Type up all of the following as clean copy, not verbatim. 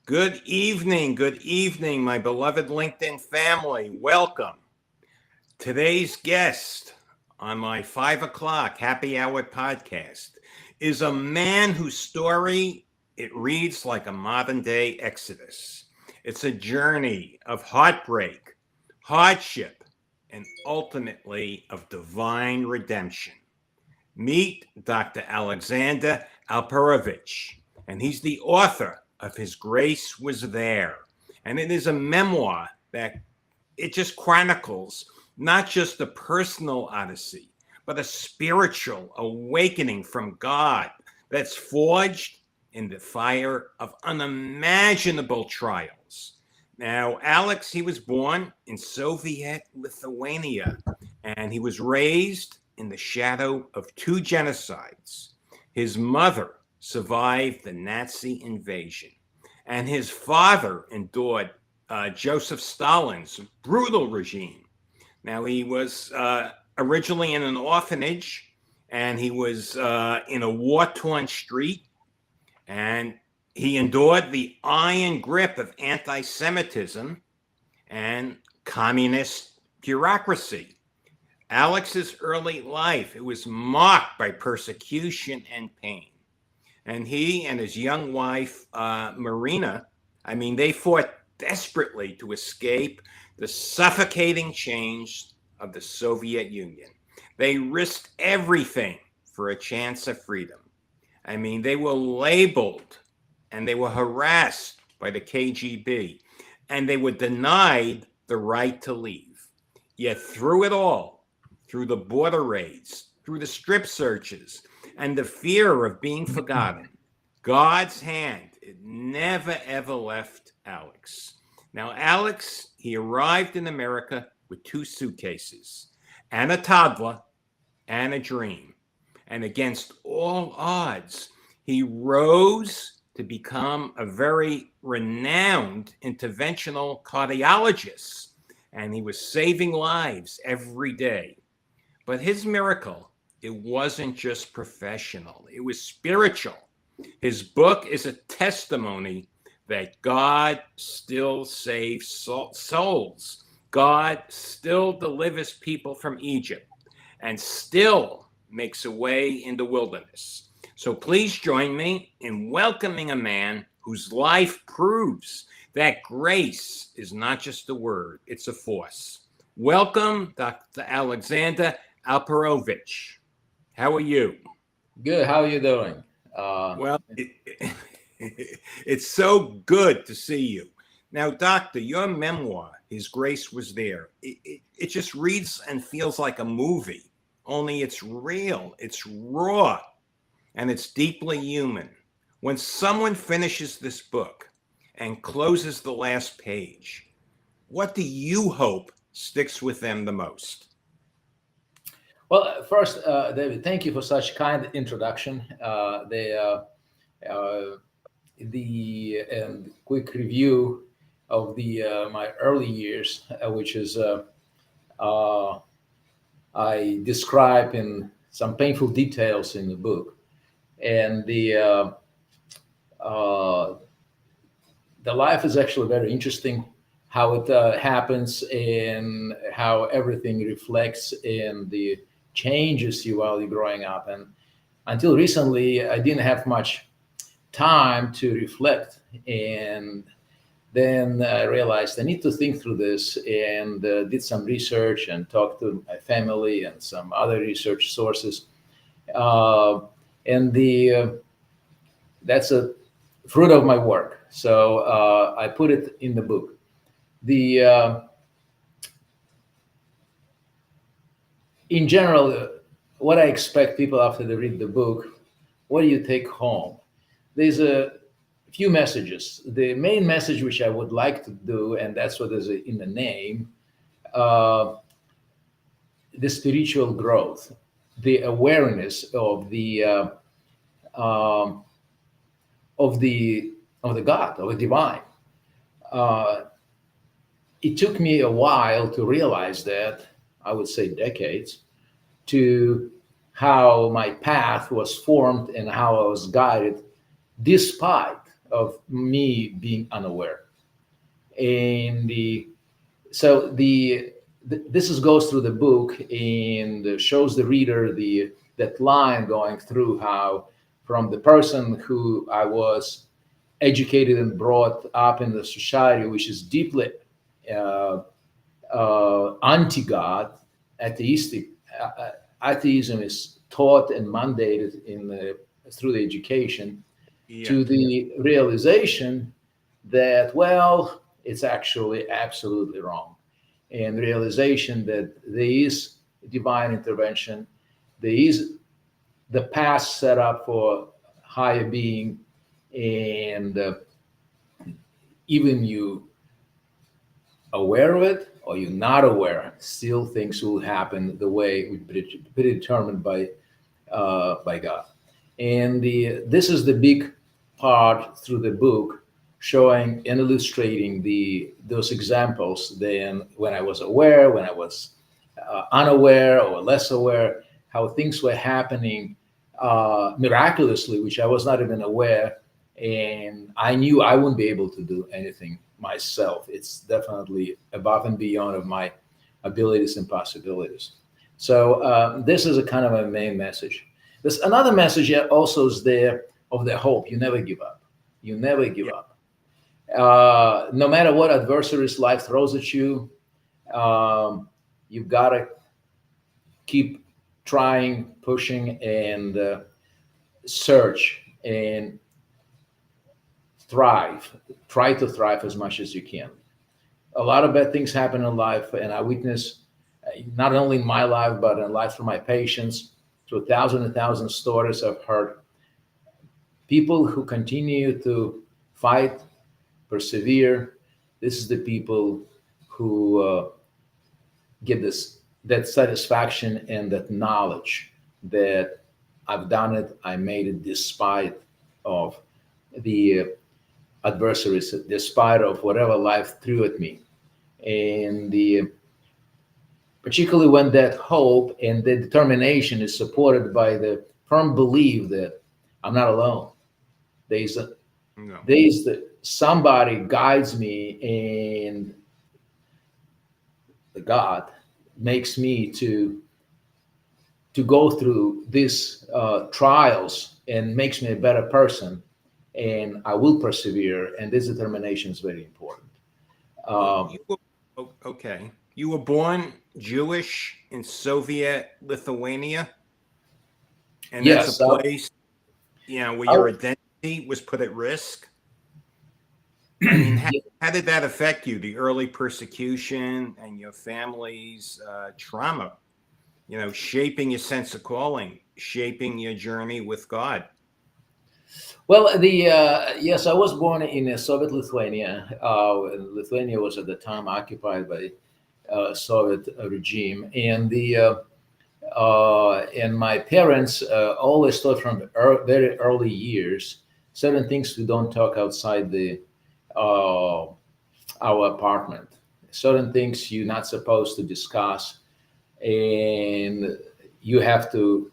Good evening, my beloved LinkedIn family. Welcome. Today's guest on my 5 o'clock happy hour podcast is a man whose story, it reads like a modern day Exodus. It's a journey of heartbreak, hardship, and ultimately of divine redemption. Meet Dr. Alexander Alperovich, and he's the author of His Grace Was There. And it is a memoir that it just chronicles not just a personal odyssey, but a spiritual awakening from God that's forged in the fire of unimaginable trials. Now, Alex, he was born in Soviet Lithuania, and he was raised in the shadow of two genocides. His mother survived the Nazi invasion, and his father endured Joseph Stalin's brutal regime. Now, he was originally in an orphanage, and he was in a war-torn street, and he endured the iron grip of anti-Semitism and communist bureaucracy. Alex's early life, it was marked by persecution and pain. And he and his young wife, Marina, they fought desperately to escape the suffocating chains of the Soviet Union. They risked everything for a chance of freedom. They were labeled and they were harassed by the KGB, and they were denied the right to leave. Yet through it all, through the border raids, through the strip searches, and the fear of being forgotten, God's hand, it never, ever left Alex. Now, Alex, he arrived in America with 2 suitcases and a toddler and a dream. And against all odds, he rose to become a very renowned interventional cardiologist. And he was saving lives every day. But his miracle, it wasn't just professional, it was spiritual. His book is a testimony that God still saves souls. God still delivers people from Egypt and still makes a way in the wilderness. So please join me in welcoming a man whose life proves that grace is not just a word, it's a force. Welcome, Dr. Alexander Alperovich. How are you? Good. How are you doing? It's so good to see you. Now, Doctor, your memoir, His Grace Was There, it just reads and feels like a movie, only it's real, it's raw, and it's deeply human. When someone finishes this book and closes the last page, what do you hope sticks with them the most? Well, first, David, thank you for such kind introduction. The quick review of my early years, which is I describe in some painful details in the book, and the life is actually very interesting. How it happens and how everything reflects in the changes while you're growing up. And until recently, I didn't have much time to reflect. And then I realized I need to think through this, and did some research and talked to my family and some other research sources. That's a fruit of my work. So I put it in the book. In general, what I expect people after they read the book, what do you take home? There's a few messages. The main message which I would like to do, and that's what is in the name, the spiritual growth, the awareness of the God, of the divine. It took me a while to realize that, I would say decades, to how my path was formed and how I was guided, despite of me being unaware. And this goes through the book and shows the reader that line going through how from the person who I was educated and brought up in the society, which is deeply uh, anti-God, atheistic. Atheism is taught and mandated through the education, Yeah. to the realization that, well, it's actually absolutely wrong, and realization that there is divine intervention, there is the path set up for higher being, and even you aware of it or you're not aware, still things will happen the way it be predetermined by God. And this is the big part through the book, showing and illustrating those examples. Then, when I was aware, when I was unaware or less aware, how things were happening miraculously, which I was not even aware, and I knew I wouldn't be able to do anything myself. It's definitely above and beyond of my abilities and possibilities. So this is a kind of a main message. There's another message also is there of the hope. You never give up. You never give Yeah. up. No matter what adversaries life throws at you, you've got to keep trying, pushing, and search and thrive. Try to thrive as much as you can. A lot of bad things happen in life, and I witness not only in my life but in life of my patients, through thousands and thousands of stories I've heard. People who continue to fight, persevere. This is the people who get that satisfaction and that knowledge that I've done it, I made it despite of the adversaries, despite of whatever life threw at me. And particularly when that hope and the determination is supported by the firm belief that I'm not alone. There's No. somebody guides me, and the God makes me to go through these trials and makes me a better person, and I will persevere. And this determination is very important. Um, Okay. You were born Jewish in Soviet Lithuania, and that's a yes, place, where your identity was put at risk. I mean, how did that affect you? The early persecution and your family's trauma, shaping your sense of calling, shaping your journey with God. well, yes, I was born in Soviet Lithuania. Lithuania was at the time occupied by Soviet regime, and my parents always taught from very early years certain things we don't talk outside our apartment. Certain things you're not supposed to discuss, and you have to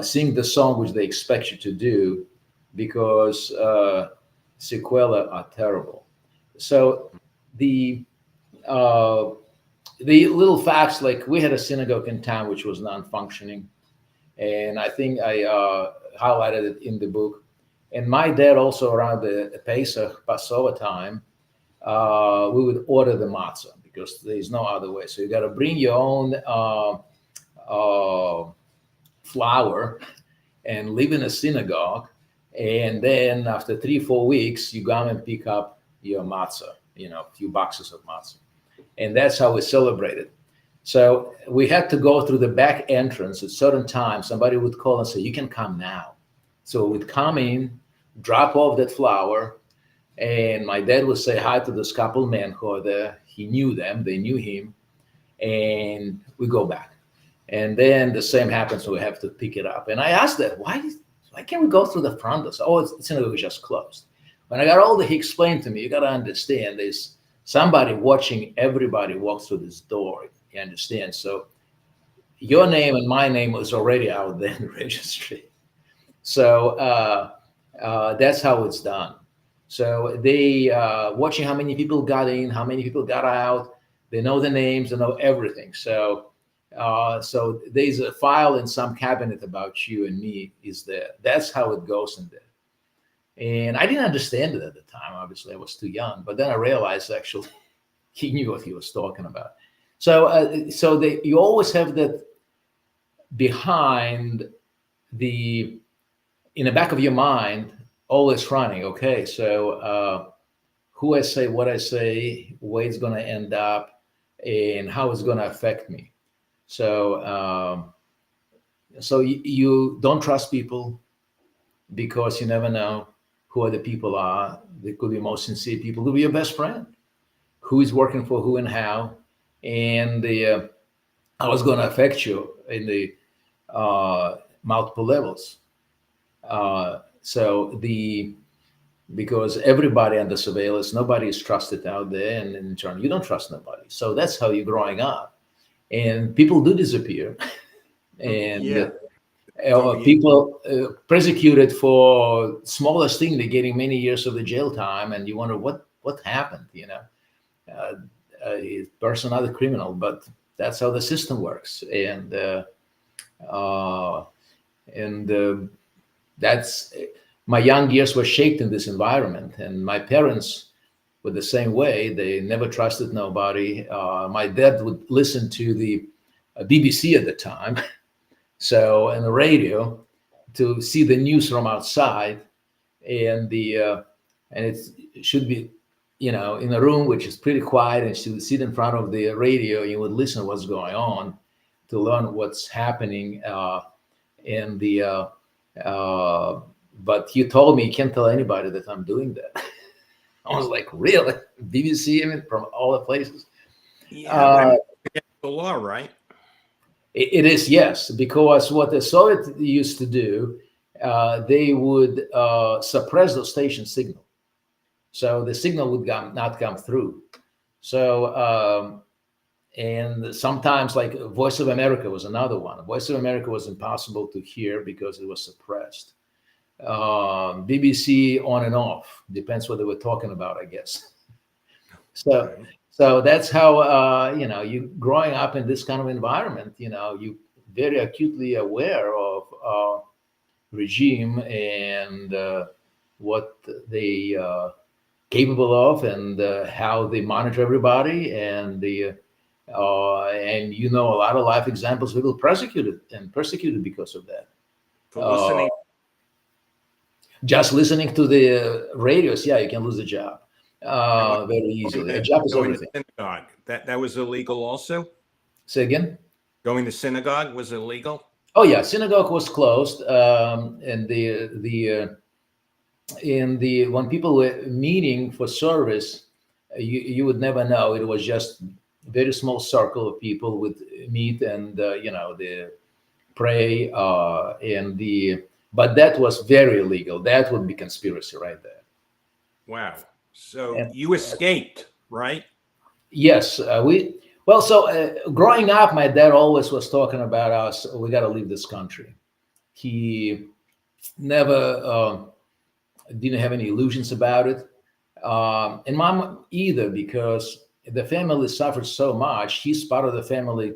sing the song which they expect you to do, because sequela are terrible. So the uh, the little facts, like we had a synagogue in town which was non-functioning, and I think I highlighted it in the book. And my dad also, around the Pesach Passover time, we would order the matzah because there's no other way. So you got to bring your own uh, flour and live in a synagogue, and then after 3 4 weeks, you go and pick up your matzah, a few boxes of matzah, and that's how we celebrated. So we had to go through the back entrance at certain times. Somebody would call and say, "You can come now." So we'd come in, drop off that flour, and my dad would say hi to this couple men who are there. He knew them, they knew him, and we go back. And then the same happens, so we have to pick it up. And I asked that, why can't we go through the front door? So, it's just closed. When I got older, he explained to me, you got to understand, there's somebody watching everybody walk through this door. You understand? So your name and my name was already out there in the registry. So that's how it's done. So they watching how many people got in, how many people got out. They know the names, they know everything. So there's a file in some cabinet about you and me is there. That's how it goes in there. And I didn't understand it at the time. Obviously, I was too young. But then I realized actually he knew what he was talking about. So you always have that behind the in the back of your mind, always running. Okay, so who I say, what I say, where it's going to end up, and how it's going to affect me. So you don't trust people because you never know who other people are. They could be most sincere people, could be your best friend, who is working for who and how, and how it's going to affect you in the multiple levels. Because everybody under surveillance, nobody is trusted out there, and in turn, you don't trust nobody. So that's how you're growing up, and people do disappear, and Yeah. people persecuted for smallest thing. They're getting many years of the jail time, and you wonder what happened. Person not a criminal, but that's how the system works, and that's my young years were shaped in this environment, and my parents were the same way. They never trusted nobody. My dad would listen to the BBC at the time, so and the radio to see the news from outside, and it should be in a room which is pretty quiet, and she would sit in front of the radio. You would listen to what's going on to learn what's happening. But you told me you can't tell anybody that I'm doing that. I was like, really? BBC, even from all the places? Yeah, it's the law, right? It is, yes, because what the Soviet used to do, they would suppress the station signal. So the signal would not come through. So, and sometimes like Voice of America was another one. Voice of America was impossible to hear because it was suppressed. BBC on and off, depends what they were talking about, I guess. So that's how you growing up in this kind of environment. You very acutely aware of regime and what they capable of, and how they monitor everybody, and a lot of life examples of people persecuted because of that. For listening. Just listening to the radios, yeah, you can lose a job very easily. A job is everything. Synagogue. That was illegal also? Say again? Going to synagogue was illegal? Oh yeah, synagogue was closed, and when people were meeting for service, you would never know. It was just a very small circle of people would meet and they pray but that was very illegal. That would be conspiracy right there. Wow. So you escaped, right? Yes, growing up, my dad always was talking about us. We got to leave this country. He never didn't have any illusions about it, and mom either, because the family suffered so much. He's part of the family.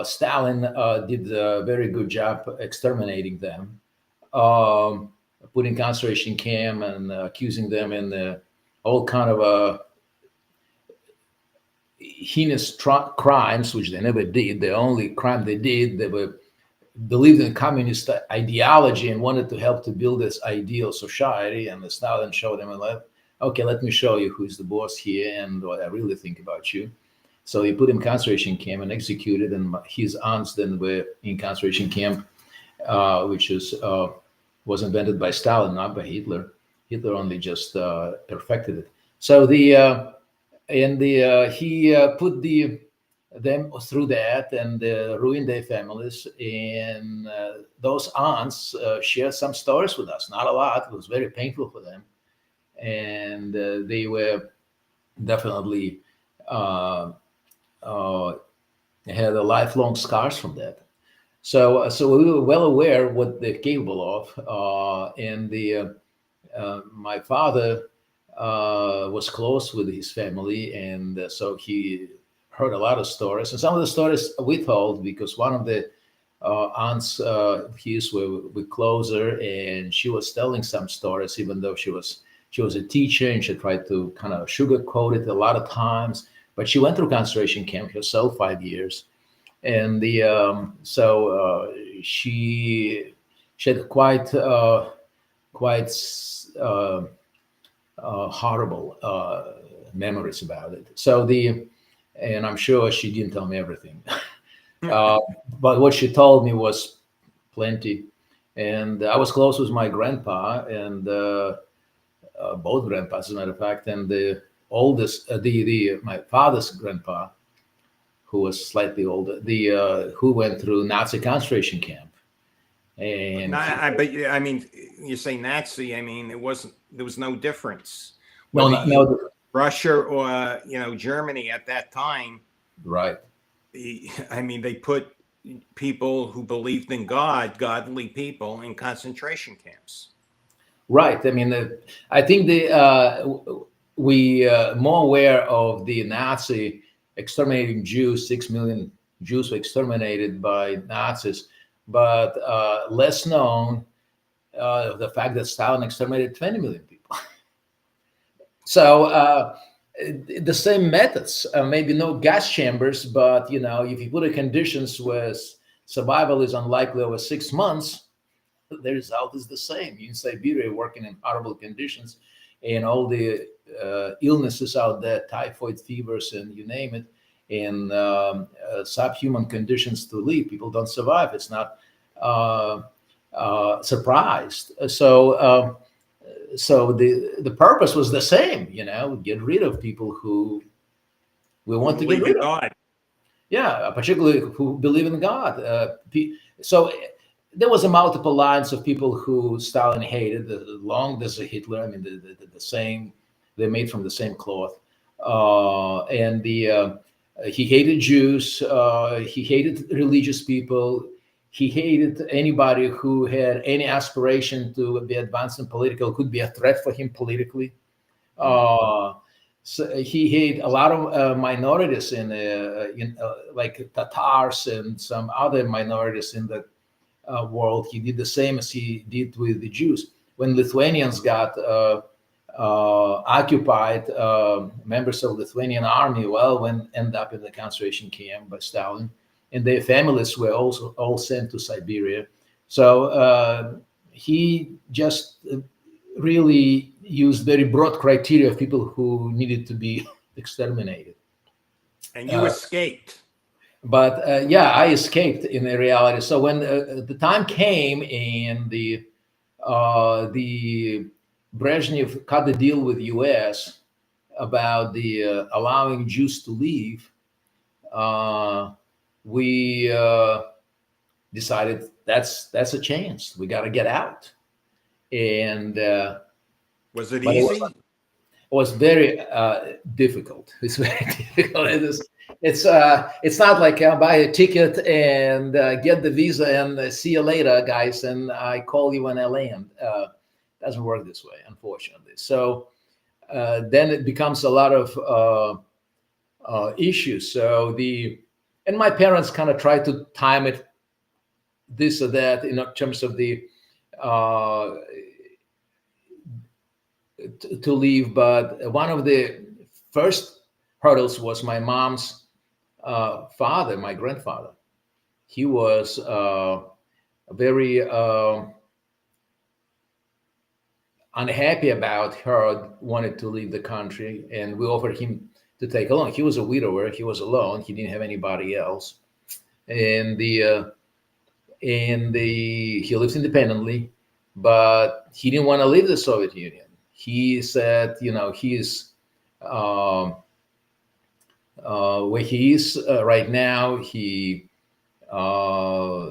Stalin did a very good job exterminating them, putting concentration camp and accusing them in all kind of heinous crimes, which they never did. The only crime they did, they were believed in communist ideology and wanted to help to build this ideal society. And the Stalin showed them, okay, let me show you who's the boss here and what I really think about you. So he put him in concentration camp and executed, and his aunts then were in concentration camp, which was invented by Stalin, not by Hitler. Hitler only just perfected it. So he put them through that and ruined their families. And those aunts shared some stories with us, not a lot. It was very painful for them, and they were definitely had a lifelong scars from that. So we were well aware what they're capable of. My father was close with his family, and so he heard a lot of stories. And some of the stories we told because one of the aunts his were closer, and she was telling some stories, even though she was a teacher and she tried to kind of sugarcoat it a lot of times. But she went through concentration camp herself 5 years, and she had quite horrible memories about it. And I'm sure she didn't tell me everything, but what she told me was plenty. And I was close with my grandpa and both grandpas, as a matter of fact, and the oldest, my father's grandpa, who was slightly older, who went through Nazi concentration camp. And but I mean, you say Nazi. I mean, there was no difference. no, Russia or Germany at that time, right? I mean, they put people who believed in God, godly people, in concentration camps. Right. I mean, I think we more aware of the Nazi exterminating Jews. 6 million Jews were exterminated by Nazis, but less known the fact that Stalin exterminated 20 million people. So the same methods, maybe no gas chambers, but if you put the conditions where survival is unlikely over 6 months, the result is the same. You in Siberia working in horrible conditions, and all the illnesses out there, typhoid fevers, and you name it, and subhuman conditions to live. People don't survive. It's not surprised. So the purpose was the same. Get rid of people who we want to get rid of. God. Yeah, particularly who believe in God. So there was a multiple lines of people who Stalin hated. There's a Hitler. I mean, the same. They're made from the same cloth. And he hated Jews. He hated religious people. He hated anybody who had any aspiration to be advanced in political, could be a threat for him politically. So he hated a lot of minorities like Tatars and some other minorities in the world. He did the same as he did with the Jews. When Lithuanians got occupied, members of the Lithuanian army ended up in the concentration camp by Stalin, and their families were also all sent to Siberia. So he just really used very broad criteria of people who needed to be exterminated. And you escaped. But I escaped in reality. So when the time came and the Brezhnev cut the deal with the U.S. about the allowing Jews to leave, we decided that's a chance. We got to get out. And was it easy? It was very difficult. It's very difficult. It's not like I'll buy a ticket and get the visa and see you later, guys, and I call you when I land. Doesn't work this way, unfortunately. So then it becomes a lot of issues. And my parents kind of tried to time it this or that in terms of the to leave. But one of the first hurdles was my mom's father, my grandfather. He was very unhappy about her wanted to leave the country, and we offered him to take along. He was a widower. He was alone. He didn't have anybody else, and he lived independently, but he didn't want to leave the Soviet Union. He said, he's where he is right now.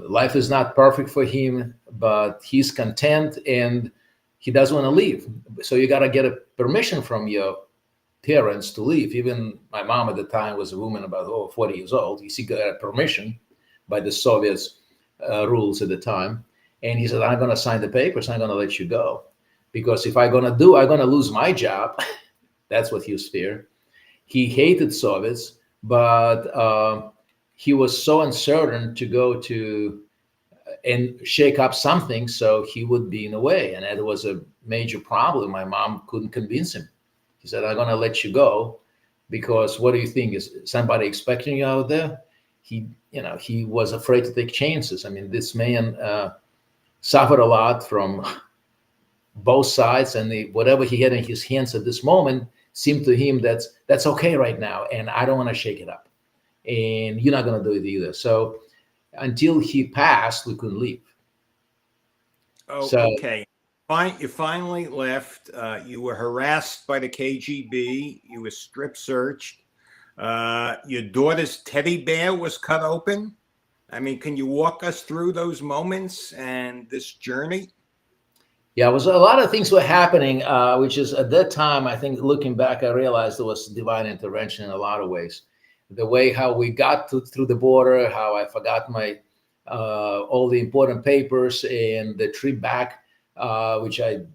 Life is not perfect for him, but he's content and he doesn't want to leave. So you got to get a permission from your parents to leave. Even my mom at the time was a woman about 40 years old. She got permission by the Soviets rules at the time. And he said, I'm going to sign the papers. I'm going to let you go. because if I'm gonna lose my job. That's what he was feared. He hated Soviets, but he was so uncertain to go to and shake up something, so he would be in a way, and that was a major problem. My mom couldn't convince him. He said, "I'm gonna let you go because what do you think? Is somebody expecting you out there?" He was afraid to take chances. I mean, this man suffered a lot from both sides, and whatever he had in his hands at this moment seemed to him that's okay right now, and I don't want to shake it up, and you're not going to do it either. So until he passed, we couldn't leave. Oh, So okay. Fine. You finally left. You were harassed by the KGB. You were strip searched. Your daughter's teddy bear was cut open. I mean, can you walk us through those moments and this journey? yeah, it was a lot of things were happening, which is at that time, I think looking back, I realized there was divine intervention in a lot of ways. The way how we got through the border, how I forgot my all the important papers, and the trip back, which I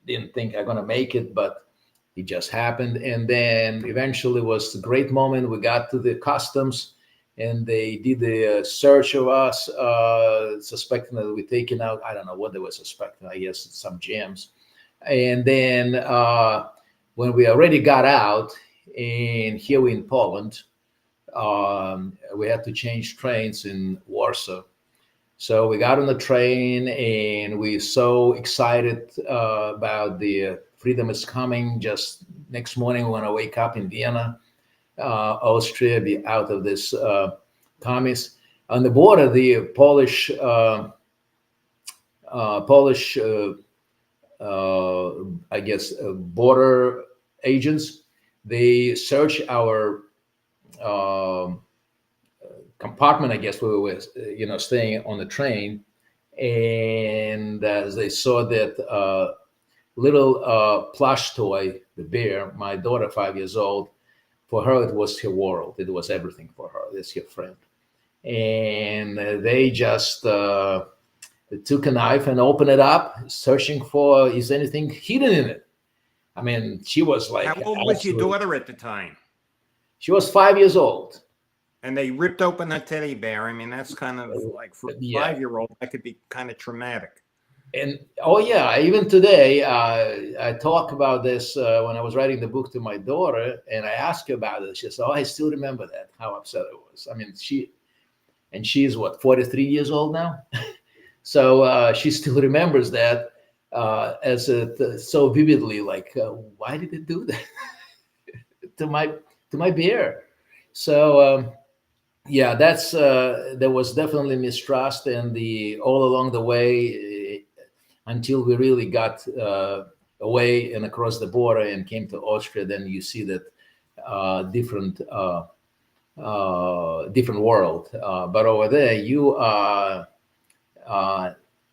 didn't think I'm gonna make it, but it just happened. And then eventually was a great moment. We got to the customs, and they did the search of us, suspecting that we're taking out, I don't know what they were suspecting, I guess some gems. And then when we already got out, and here we're in Poland, we had to change trains in Warsaw. So we got on the train, and we so excited about the freedom is coming. Just next morning, we want to wake up in Vienna, Austria, be out of this commies. On the border, the Polish I guess border agents, they search our compartment, I guess, where we were, staying on the train, and they saw that little plush toy, the bear. My daughter, 5 years old, for her it was her world. It was everything for her. It's her friend, and they just took a knife and opened it up, searching for is anything hidden in it. I mean, she was like, how old was your daughter at the time? She was 5 years old. And they ripped open a teddy bear. I mean, that's kind of like for a 5-year-old, that could be kind of traumatic. And oh yeah, even today, I talk about this when I was writing the book to my daughter, and I asked her about it. She said, "Oh, I still remember that. How upset I was." I mean, she's what, 43 years old now, so she still remembers that as so vividly. Like, why did it do that to my bear? So. Yeah, that's there was definitely mistrust, and all along the way, until we really got away and across the border and came to Austria, then you see that different world. But over there, you are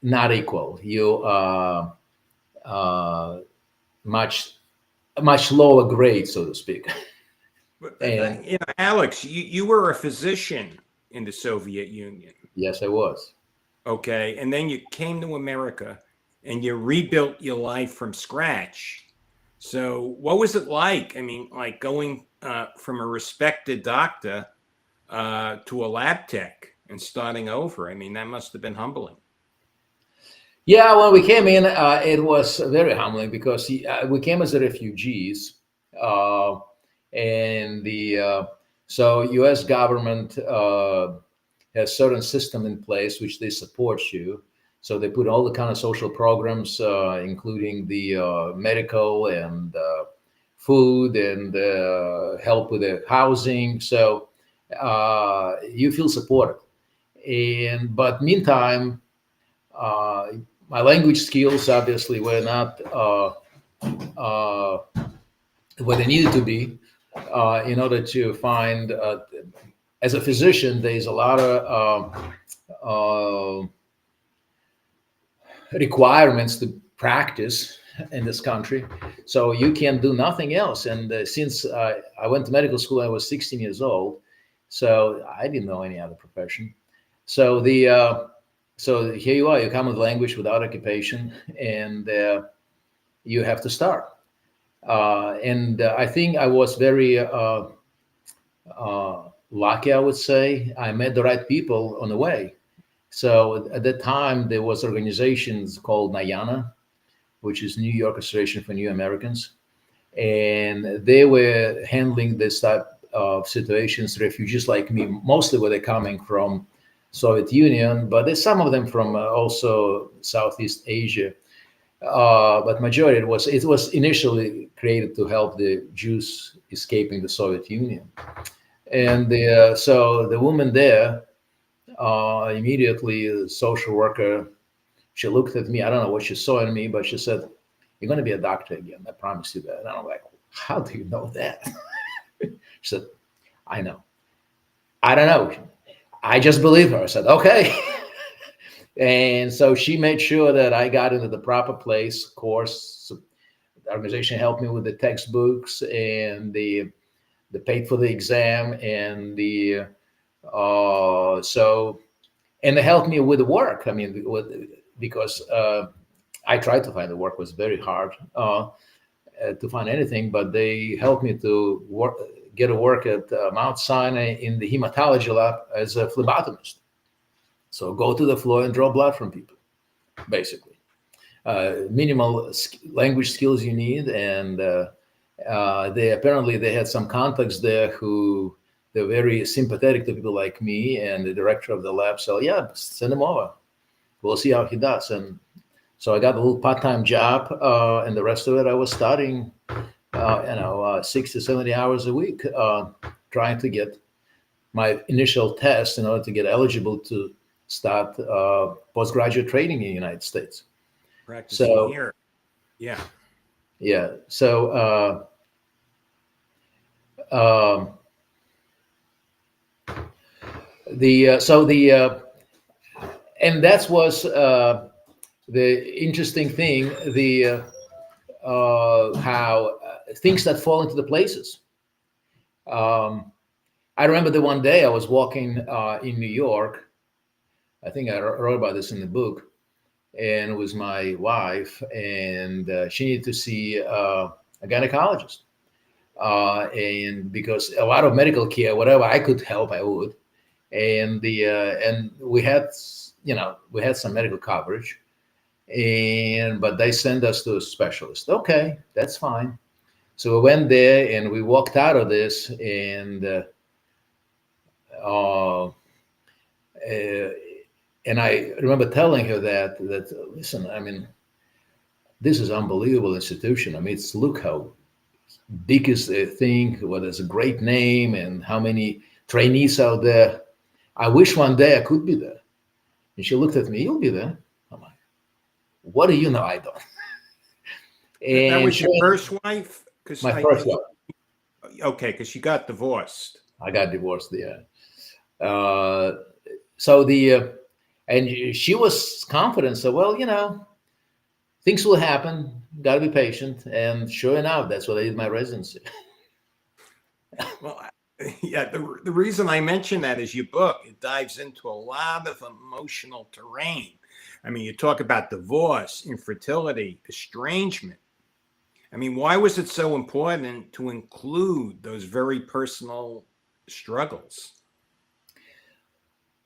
not equal. You are much lower grade, so to speak. And Alex, you were a physician in the Soviet Union. Yes, I was. Okay, and then you came to America, and you rebuilt your life from scratch. So, what was it like? I mean, like going from a respected doctor to a lab tech and starting over. I mean, that must have been humbling. Yeah, when we came in, it was very humbling because we came as refugees. And so U.S. government has certain system in place which they support you. So they put all the kind of social programs, including the medical and food and help with the housing. So you feel supported. But meantime, my language skills obviously were not what they needed to be. In order to find, as a physician, there's a lot of requirements to practice in this country, so you can do nothing else. And since I went to medical school, I was 16 years old, so I didn't know any other profession. So so here you are, you come with language without occupation, and you have to start. And I think I was very lucky, I would say. I met the right people on the way. So at that time, there was organizations called NYANA, which is New York Association for New Americans, and they were handling this type of situations. Refugees like me, mostly were they coming from Soviet Union, but there's some of them from also Southeast Asia. But majority it was initially created to help the Jews escaping the Soviet Union. And so the woman there immediately, the social worker, she looked at me. I don't know what she saw in me, but she said, "You're going to be a doctor again. I promise you that." And I'm like, "How do you know that?" She said, "I know. I don't know. I just believe her." I said, "Okay." And so she made sure that I got into the proper place course. So the organization helped me with the textbooks and the paid for the exam and the so and they helped me with the work. I mean, because I tried to find the work was very hard to find anything, but they helped me to get a work at Mount Sinai in the hematology lab as a phlebotomist. So go to the floor and draw blood from people, basically. Minimal language skills you need, and they had some contacts there who they're very sympathetic to people like me and the director of the lab. So yeah, send him over. We'll see how he does. And so I got a little part-time job, and the rest of it I was studying, 60, 70 hours a week, trying to get my initial test in order to get eligible to start postgraduate training in the United States. Practicing So here. Yeah. yeah, so and that was the interesting thing, the how things that fall into the places. Um, I remember the one day I was walking in New York. I think I wrote about this in the book, and it was my wife, and she needed to see a gynecologist. And because a lot of medical care, whatever I could help, I would. And we had some medical coverage, but they sent us to a specialist. Okay, that's fine. So we went there and we walked out of this, and uh, uh, and I remember telling her that listen, I mean, this is unbelievable institution. I mean, it's look how big is the thing, well, there's a great name and how many trainees out there. I wish one day I could be there. And she looked at me, "You'll be there." I'm like, "What do you know? I don't." That And was your first wife? Because my first one. Okay, because you got divorced. I got divorced. Yeah. So and she was confident. So, well, things will happen. Got to be patient. And sure enough, that's what I did my residency. Well, yeah, the reason I mention that is your book, it dives into a lot of emotional terrain. I mean, you talk about divorce, infertility, estrangement. I mean, why was it so important to include those very personal struggles?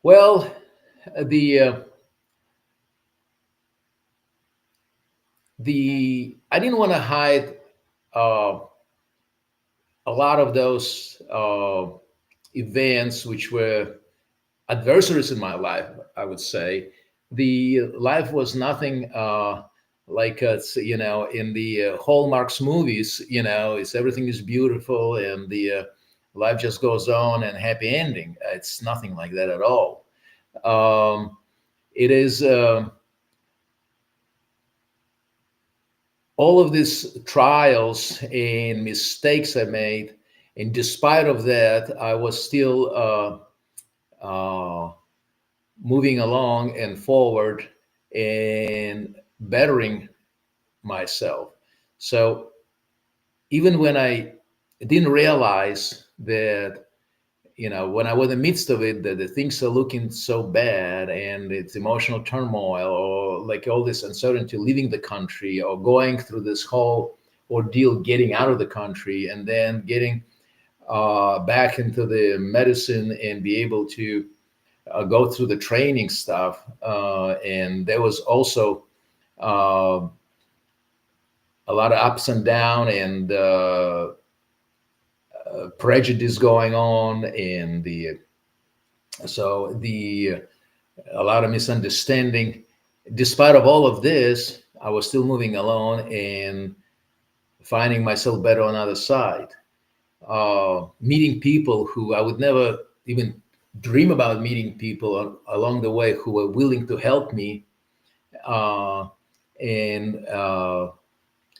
Well, the I didn't want to hide uh, a lot of those events which were adversaries in my life. I would say the life was nothing like it's in the Hallmark's movies. It's everything is beautiful and the life just goes on and happy ending. It's nothing like that at all. It is. All of these trials and mistakes I made, and despite of that, I was still moving along and forward and bettering myself. So even when I didn't realize that when I was in the midst of it, the things are looking so bad, and it's emotional turmoil, or like all this uncertainty, leaving the country or going through this whole ordeal, getting out of the country, and then getting back into the medicine and be able to go through the training stuff. And there was also uh, a lot of ups and down, and prejudice going on, and the a lot of misunderstanding. Despite of all of this, I was still moving along and finding myself better on the other side. Meeting people who I would never even dream about meeting people along the way, who were willing to help me, and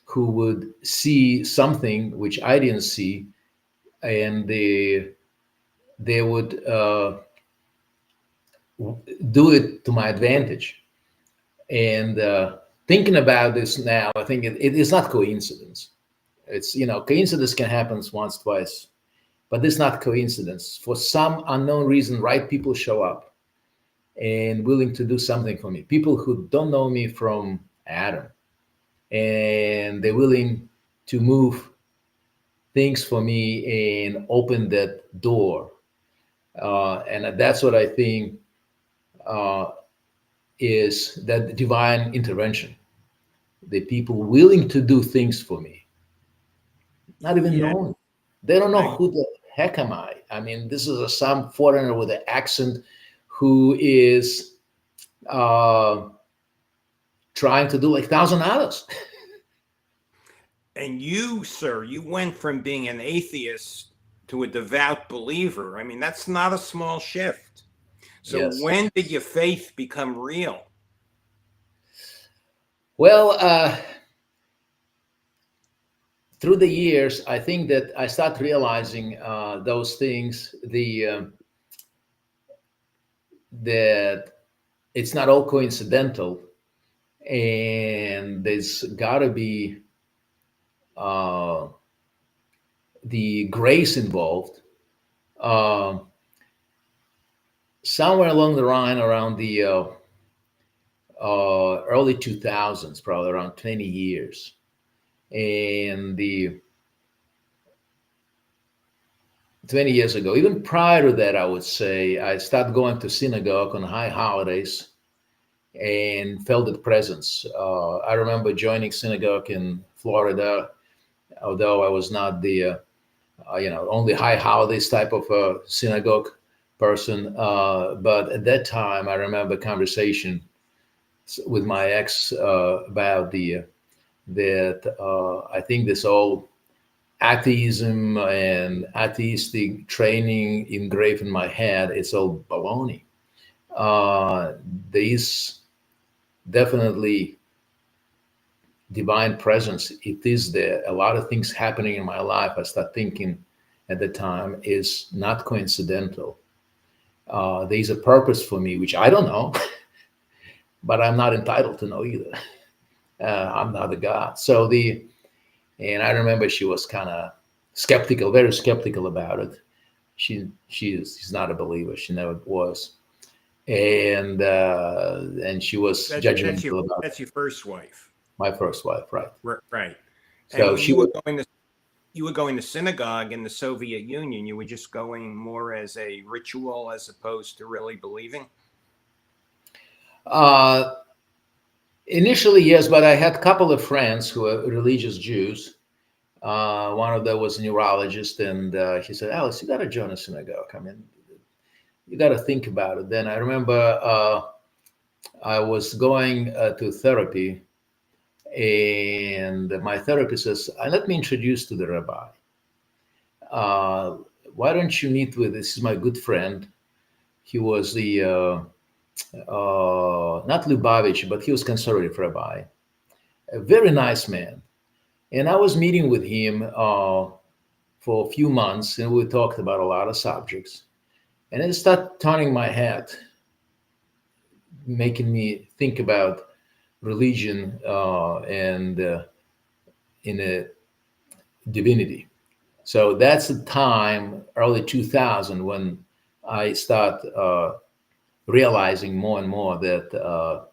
who would see something which I didn't see, and they would do it to my advantage. And thinking about this now, I think it is not coincidence. It's, coincidence can happen once, twice, but it's not coincidence. For some unknown reason, right people show up and willing to do something for me. People who don't know me from Adam, and they're willing to move things for me and open that door. And that's what I think is that divine intervention. The people willing to do things for me, not even Yeah. knowing. They don't know I, who the heck am I. I mean, this is some foreigner with an accent who is uh, trying to do like $1,000. and you, sir, you went from being an atheist to a devout believer. I mean, that's not a small shift. So Yes. when did your faith become real? Well, through the years, I think that I start realizing those things. That it's not all coincidental, and there's got to be uh, the grace involved. Uh, Somewhere along the line, around the early 2000s, probably around 20 years, and the 20 years ago, even prior to that, I would say I started going to synagogue on high holidays and felt its presence. I remember joining synagogue in Florida, although I was not the only high holidays type of synagogue person. But at that time, I remember conversation with my ex about that I think this whole atheism and atheistic training engraved in my head, it's all baloney. There is definitely divine presence. It is there. A lot of things happening in my life, I start thinking at the time, is not coincidental. There's a purpose for me, which I don't know, but I'm not entitled to know either. I'm not a God. And I remember she was kind of skeptical, very skeptical about it. She's not a believer. She never was, and she was judgmental about That's your first wife. my first wife, right? Right. And So when she was. you were going to synagogue in the Soviet Union, you were just going more as a ritual as opposed to really believing? Initially, yes, but I had a couple of friends who were religious Jews. One of them was a neurologist, and he said, "Alex, you got to join a synagogue. I mean, you got to think about it." Then I remember I was going to therapy, and my therapist says, "Let me introduce to the rabbi. Uh, why don't you meet with, this is my good friend. He was the not Lubavitch, but he was conservative rabbi, a very nice man." And I was meeting with him for a few months, and we talked about a lot of subjects. And it started turning my head, making me think about religion and in a divinity. So that's the time, early 2000, when I start realizing more and more that the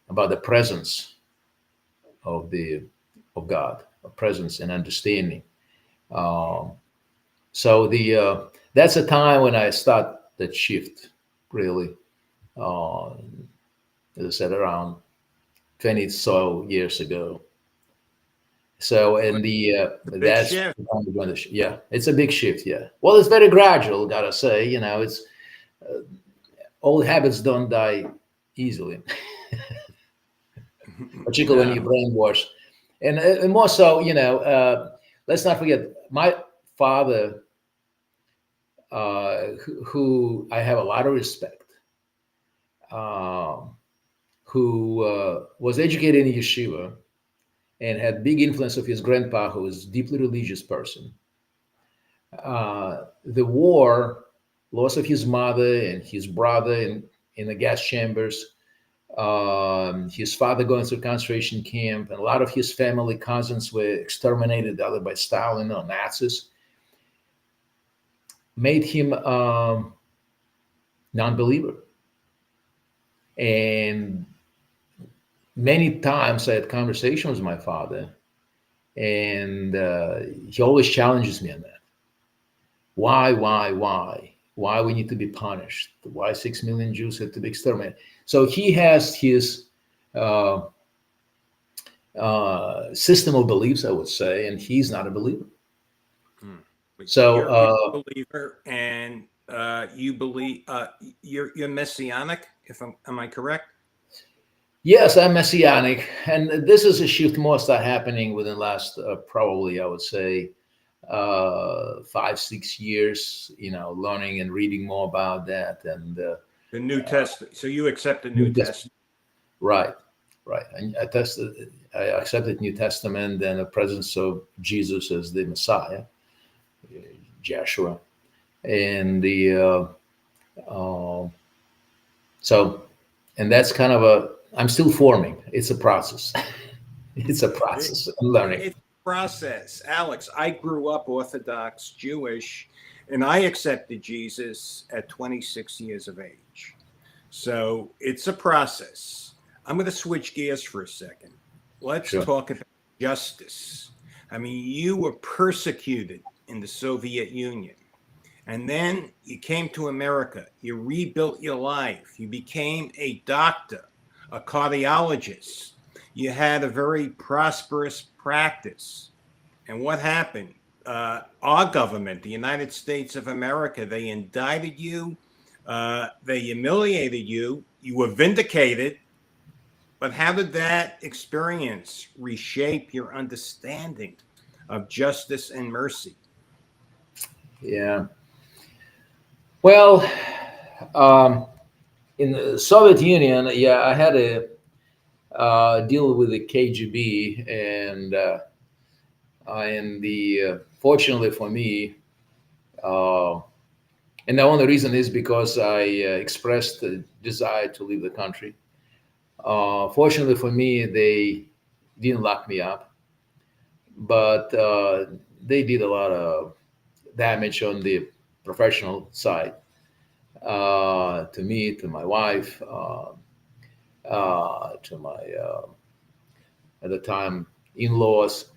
about the presence of the of God, a presence and understanding. Um, so the that's a time when I start that shift, really. Uh, as I said, around 20 so years ago. So Well, and the it's a big that's shift. when yeah, it's a big shift. Yeah. Well, it's very gradual. Gotta say, it's old habits don't die easily, particularly when No. you're brainwashed. And more so, let's not forget my father, who I have a lot of respect, um, who was educated in yeshiva and had big influence of his grandpa, who was a deeply religious person. The war, loss of his mother and his brother in the gas chambers, his father going through concentration camp, and a lot of his family cousins were exterminated either by Stalin or Nazis, made him non-believer. And many times I had conversations with my father, and he always challenges me on that. Why we need to be punished? Why 6 million Jews have to be exterminated? So he has his uh, system of beliefs, I would say, and he's not a believer. Hmm. But So you're a believer, and you believe you're messianic. If am I correct? yes, I'm messianic, and this is a shift more start happening within the last probably I would say 5 6 years. Learning and reading more about that, and The New Testament. So you accept the New New Testament. Testament. Right, right. I accepted New Testament and the presence of Jesus as the Messiah, Joshua, and the so, and that's kind of a. I'm still forming. It's a process. It's a It, process. I'm learning. it's a process, Alex. I grew up Orthodox Jewish, and I accepted Jesus at 26 years of age. So it's a process. I'm going to switch gears for a second. Let's Sure. talk about justice. I mean, you were persecuted in the Soviet Union, and then you came to America. You rebuilt your life. You became a doctor, a cardiologist. You had a very prosperous practice. And what happened? Our government, the United States of America, they indicted you, they humiliated you, you were vindicated. But how did that experience reshape your understanding of justice and mercy? Yeah. Well, um, in the Soviet Union, yeah, I had a deal with the KGB, and the fortunately for me, uh, and the only reason is because I expressed the desire to leave the country. Fortunately for me, they didn't lock me up, but they did a lot of damage on the professional side, to me, to my wife, to my at the time in-laws,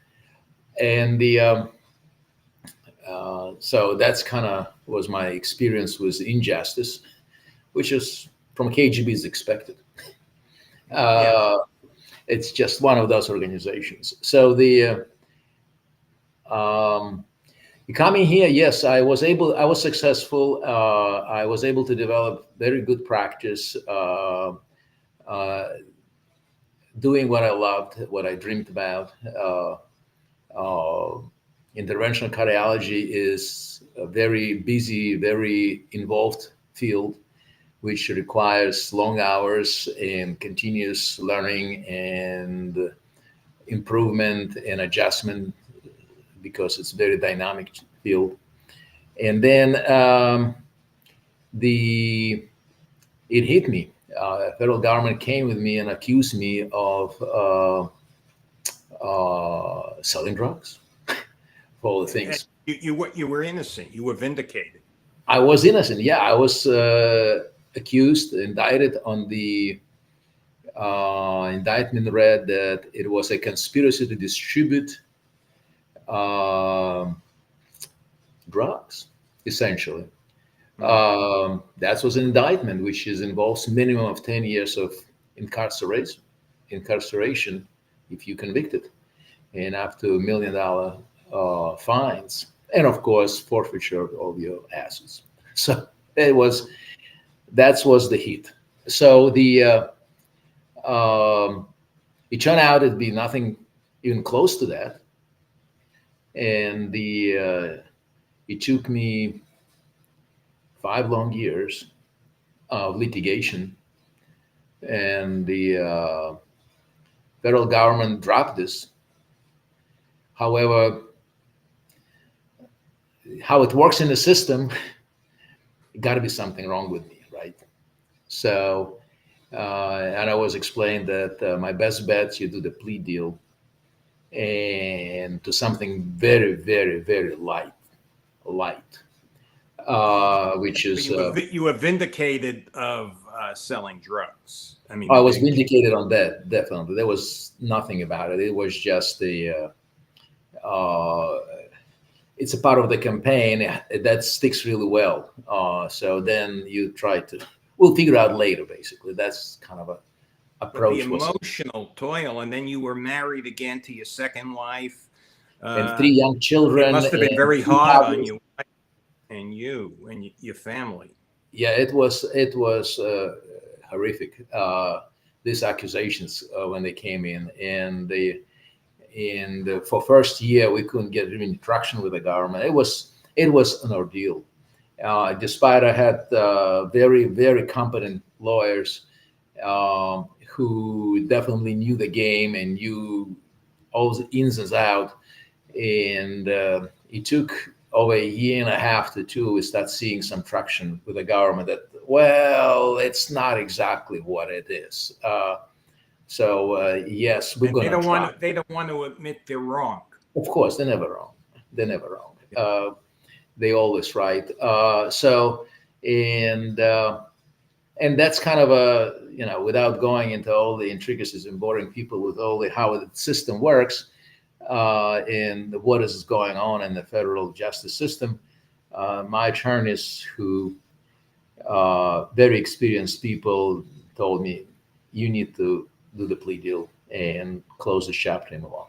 and the so that's kind of was my experience with injustice, which is from KGB is expected. Yeah. Uh, it's just one of those organizations. So the coming here, yes, I was able. I was successful. I was able to develop very good practice, uh, doing what I loved, what I dreamed about. Uh, Interventional cardiology is a very busy, very involved field, which requires long hours and continuous learning and improvement and adjustment because it's a very dynamic field. And then the it hit me. Federal government came with me and accused me of selling drugs all the And things. you were innocent. You were vindicated. I was innocent. Yeah, I was accused, indicted on the indictment read that it was a conspiracy to distribute um drugs, essentially. Hmm. That was an indictment, which involves minimum of 10 years of incarceration if you convicted, and up to $1 million fines, and of course forfeiture of all your assets. So it was that was the heat. So it turned out to be nothing even close to that, and it took me 5 long years of litigation, and the federal government dropped this. However, how it works in the system, got to be something wrong with me, right? So, and I was explained that my best bet, you do the plea deal and to something very, very, very light, which But is you were vindicated of selling drugs. I mean, I the was big. vindicated on that. Definitely, there was nothing about it. It was just the. Uh, it's a part of the campaign that sticks really well. So then you try to. We'll figure out later. Basically, that's kind of a But the approach was. emotional toil, and then you were married again to your second wife. And three young It children must have been and very two hard on houses. you and your family. Yeah, it was horrific. These accusations when they came in, and for first year we couldn't get any traction with the government. It was an ordeal. Despite I had very very competent lawyers who definitely knew the game and knew all the ins and outs, and it took over a year and a half to two we start seeing some traction with the government that, well, it's not exactly what it is. So yes, we're And going to try. they don't want to admit they're wrong. Of course, they're never wrong. They're never wrong. They always right. And that's kind of a, without going into all the intricacies and boring people with all the how the system works, and what is going on in the federal justice system. My attorneys, who very experienced people, told me, you need to do the plea deal and close the chapter and move on.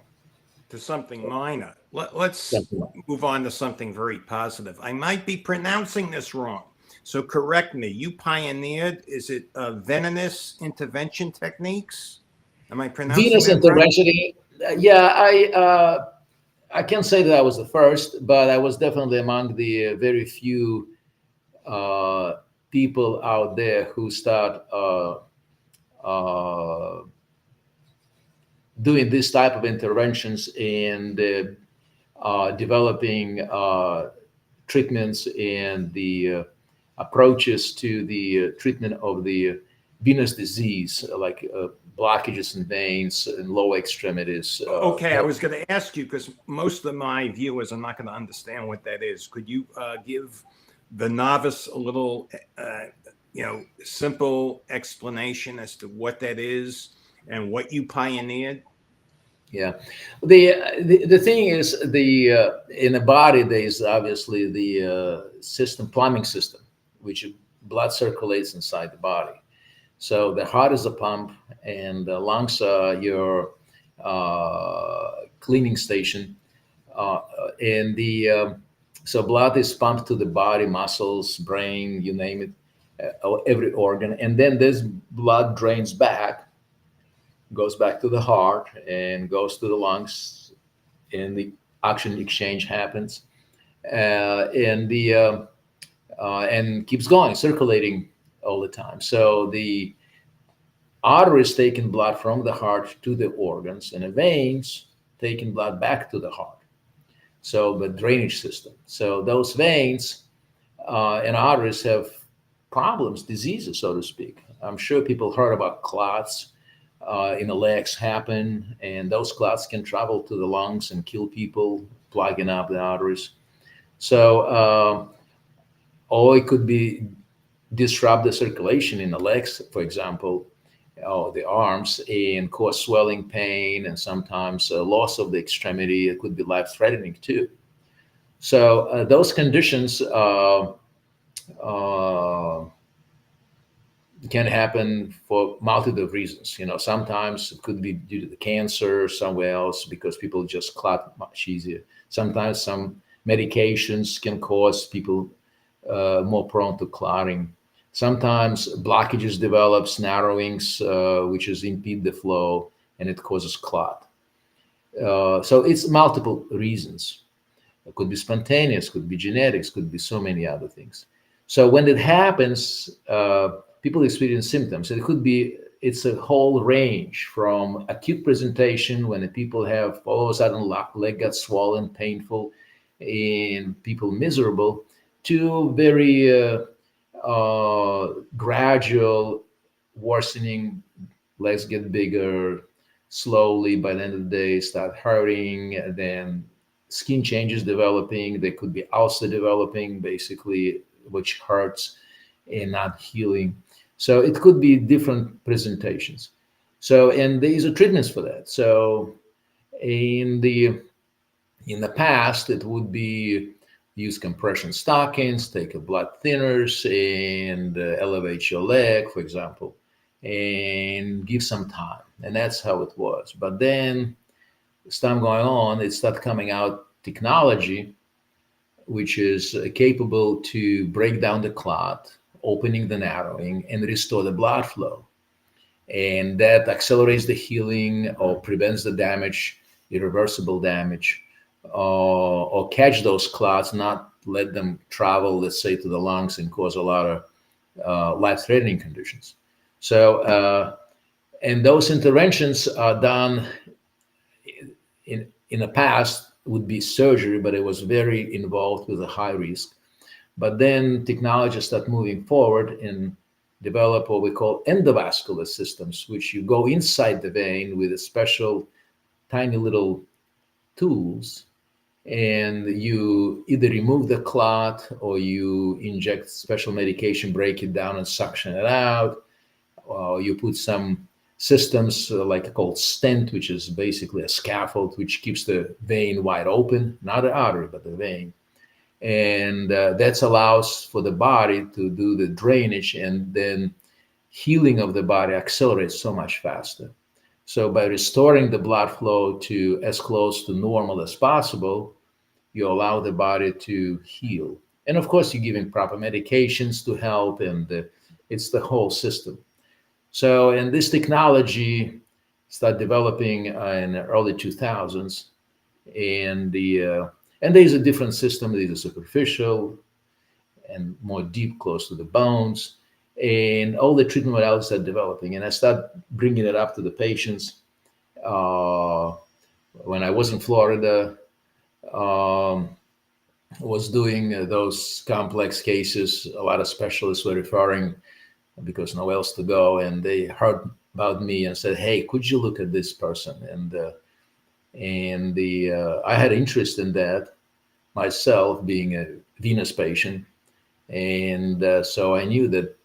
To something minor. Let's Something like move on to something very positive. I might be pronouncing this wrong, so correct me. You pioneered, is it venomous intervention techniques? Am I pronouncing Venus that right? intervention. Yeah, I can't say that I was the first, but I was definitely among the very few uh, people out there who start uh, doing this type of interventions and developing treatments and the approaches to the treatment of the venous disease, like blockages in veins and lower extremities. Okay, I was going to ask you because most of my viewers are not going to understand what that is. Could you give the novice a little, simple explanation as to what that is and what you pioneered? Yeah, the thing is, in the body there is obviously the plumbing system, which blood circulates inside the body. So the heart is a pump, and the lungs are your cleaning station, and the so blood is pumped to the body, muscles, brain, you name it, every organ, and then this blood drains back, goes back to the heart and goes to the lungs, and the oxygen exchange happens, and keeps going, circulating all the time. So the arteries taking blood from the heart to the organs, and the veins taking blood back to the heart. So the drainage system. So those veins and arteries have problems, diseases, so to speak. I'm sure people heard about clots. in the legs happen, and those clots can travel to the lungs and kill people, plugging up the arteries. So, or it could be disrupt the circulation in the legs, for example, or the arms, and cause swelling, pain, and sometimes loss of the extremity. It could be life-threatening too. So those conditions uh, can happen for multitude of reasons. Sometimes it could be due to the cancer somewhere else because people just clot much easier. Sometimes some medications can cause people more prone to clotting. Sometimes blockages develops, narrowings, which is impede the flow, and it causes clot. So it's multiple reasons. It could be spontaneous, could be genetics, could be so many other things. So when it happens, people experience symptoms. It's a whole range from acute presentation when the people have all of a sudden leg got swollen, painful, and people miserable, to very gradual worsening. Legs get bigger slowly. By the end of the day, start hurting, and then skin changes developing. There could be ulcer developing, basically, which hurts and not healing. So it could be different presentations. So, and these are treatments for that. So in the past, it would be use compression stockings, take a blood thinners, and elevate your leg, for example, and give some time. And that's how it was. But then, as time going on, it started coming out technology which is capable to break down the clot, opening the narrowing, and restore the blood flow. And that accelerates the healing or prevents the damage, irreversible damage, or catch those clots, not let them travel, let's say, to the lungs and cause a lot of life-threatening conditions. So, and those interventions are done in the past would be surgery, but it was very involved with a high risk. But then technology started moving forward and develop what we call endovascular systems, which you go inside the vein with a special tiny little tools, and you either remove the clot or you inject special medication, break it down and suction it out, or you put some systems like called stent, which is basically a scaffold which keeps the vein wide open, not the artery, but the vein. And that allows for the body to do the drainage, and then healing of the body accelerates so much faster. So by restoring the blood flow to as close to normal as possible, you allow the body to heal. And of course, you're giving proper medications to help, and it's the whole system. So, and this technology started developing in the early 2000s, and and there's a different system. There's a superficial and more deep, close to the bones, and all the treatment modalities are developing. And I start bringing it up to the patients. When I was in Florida, was doing those complex cases. A lot of specialists were referring because nowhere else to go, and they heard about me and said, "Hey, could you look at this person?" And I had interest in that myself, being a venous patient, and so I knew that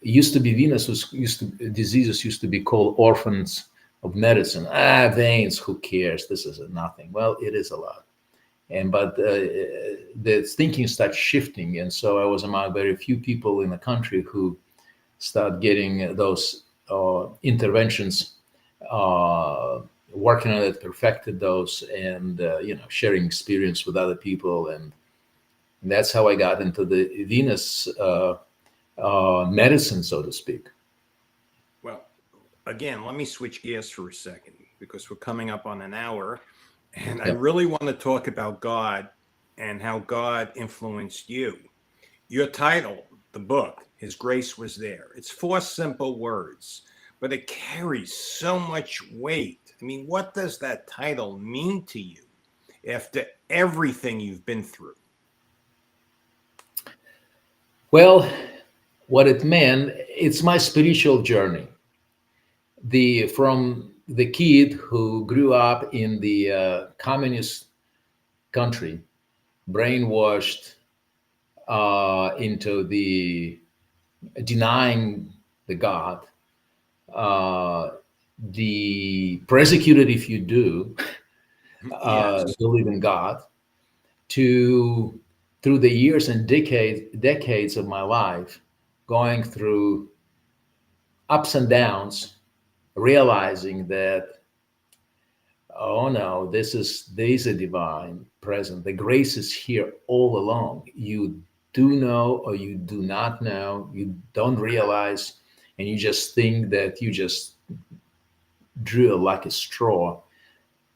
it used to be venous diseases used to be called orphans of medicine. Veins, who cares? This is nothing. Well, it is a lot. But the thinking started shifting, and so I was among very few people in the country who start getting those interventions, working on it, perfected those, and sharing experience with other people, and that's how I got into the venous medicine, so to speak. Well, again, let me switch gears for a second because we're coming up on an hour. And I really want to talk about God and how God influenced you. Your title, the book, His Grace Was There. It's 4 simple words, but it carries so much weight. I mean, what does that title mean to you after everything you've been through? Well, what it meant, it's my spiritual journey. from the kid who grew up in the communist country, brainwashed into the denying the God, uh, the persecuted if you do Yes. believe in God, to through the years and decades of my life, going through ups and downs, realizing that, oh no, there is a divine present. The grace is here all along. You do know or you do not know, you don't realize, and you just think that you just drew like a straw.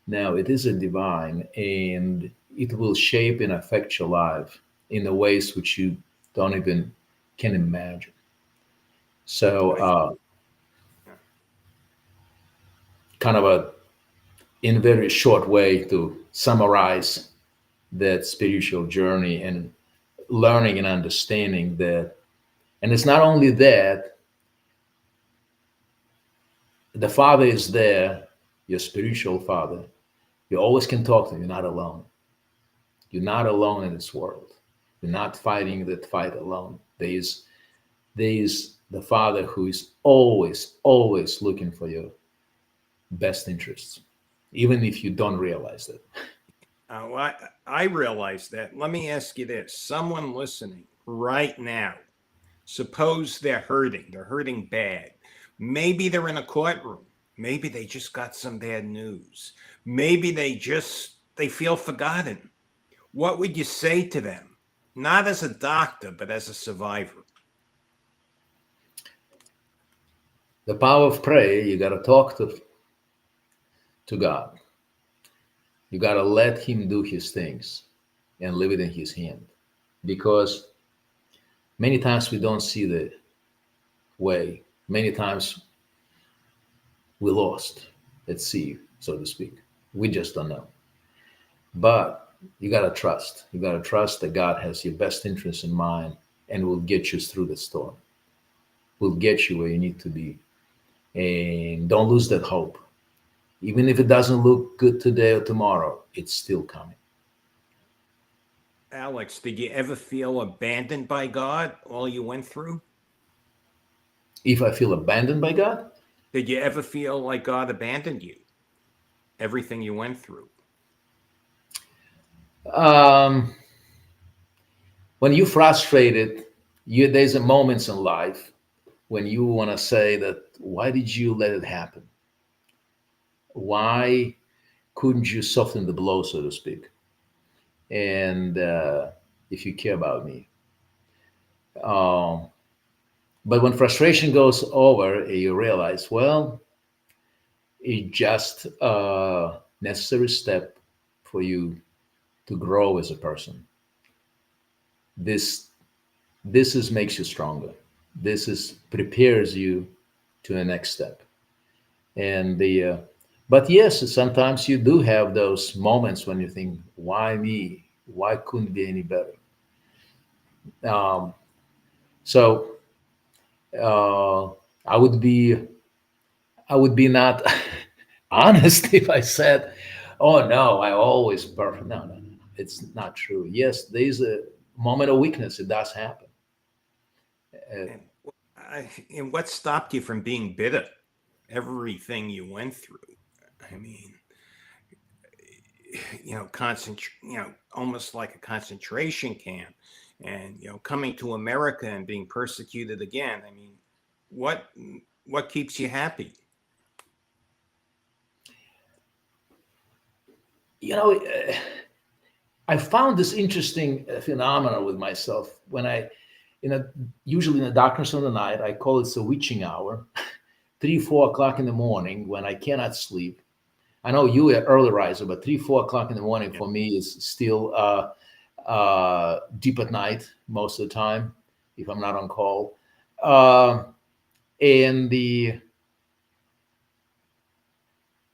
Now it is a divine, and it will shape and affect your life in the ways which you don't even can imagine. So, I, kind of a in a very short way to summarize that spiritual journey and learning and understanding that, and it's not only that the Father is there, your spiritual Father. You always can talk to him. You're not alone. You're not alone in this world. You're not fighting that fight alone. There is the Father who is always looking for your best interests, even if you don't realize that. well, I realize that. Let me ask you this. Someone listening right now, suppose they're hurting bad. Maybe they're in a courtroom. Maybe they just got some bad news. Maybe they feel forgotten. What would you say to them? Not as a doctor, but as a survivor. The power of prayer, you got to talk to God. You got to let him do his things and leave it in his hand. Because many times we don't see the way. Many times we lost at sea, so to speak. We just don't know. But you got to trust. You got to trust that God has your best interest in mind and will get you through the storm, will get you where you need to be. And don't lose that hope. Even if it doesn't look good today or tomorrow, it's still coming. Alex, did you ever feel abandoned by God all you went through? If I feel abandoned by God, Did you ever feel like God abandoned you? Everything you went through? um, when you're frustrated, there's a moments in life when you want to say that, why did you let it happen? Why couldn't you soften the blow, so to speak? And if you care about me. Um, but when frustration goes over, you realize, well, it's just a necessary step for you to grow as a person. This this is makes you stronger. This is prepares you to the next step. And the but yes, sometimes you do have those moments when you think, why me? Why couldn't it be any better? Um, so uh, I would be I would be not honest if I said, "Oh no, I always perfect." No, no, no, no. It's not true. Yes, there's a moment of weakness. It does happen. Uh, And, and what stopped you from being bitter? Everything you went through. I mean, almost like a concentration camp, and coming to America and being persecuted again. I mean, what what keeps you happy? you know, I found this interesting phenomenon with myself when in a usually in the darkness of the night, I call it the witching hour, 3, 4 o'clock in the morning when I cannot sleep. I know you are early riser, but 3, 4 o'clock in the morning Yeah. for me is still deep at night most of the time if I'm not on call. Uh, and the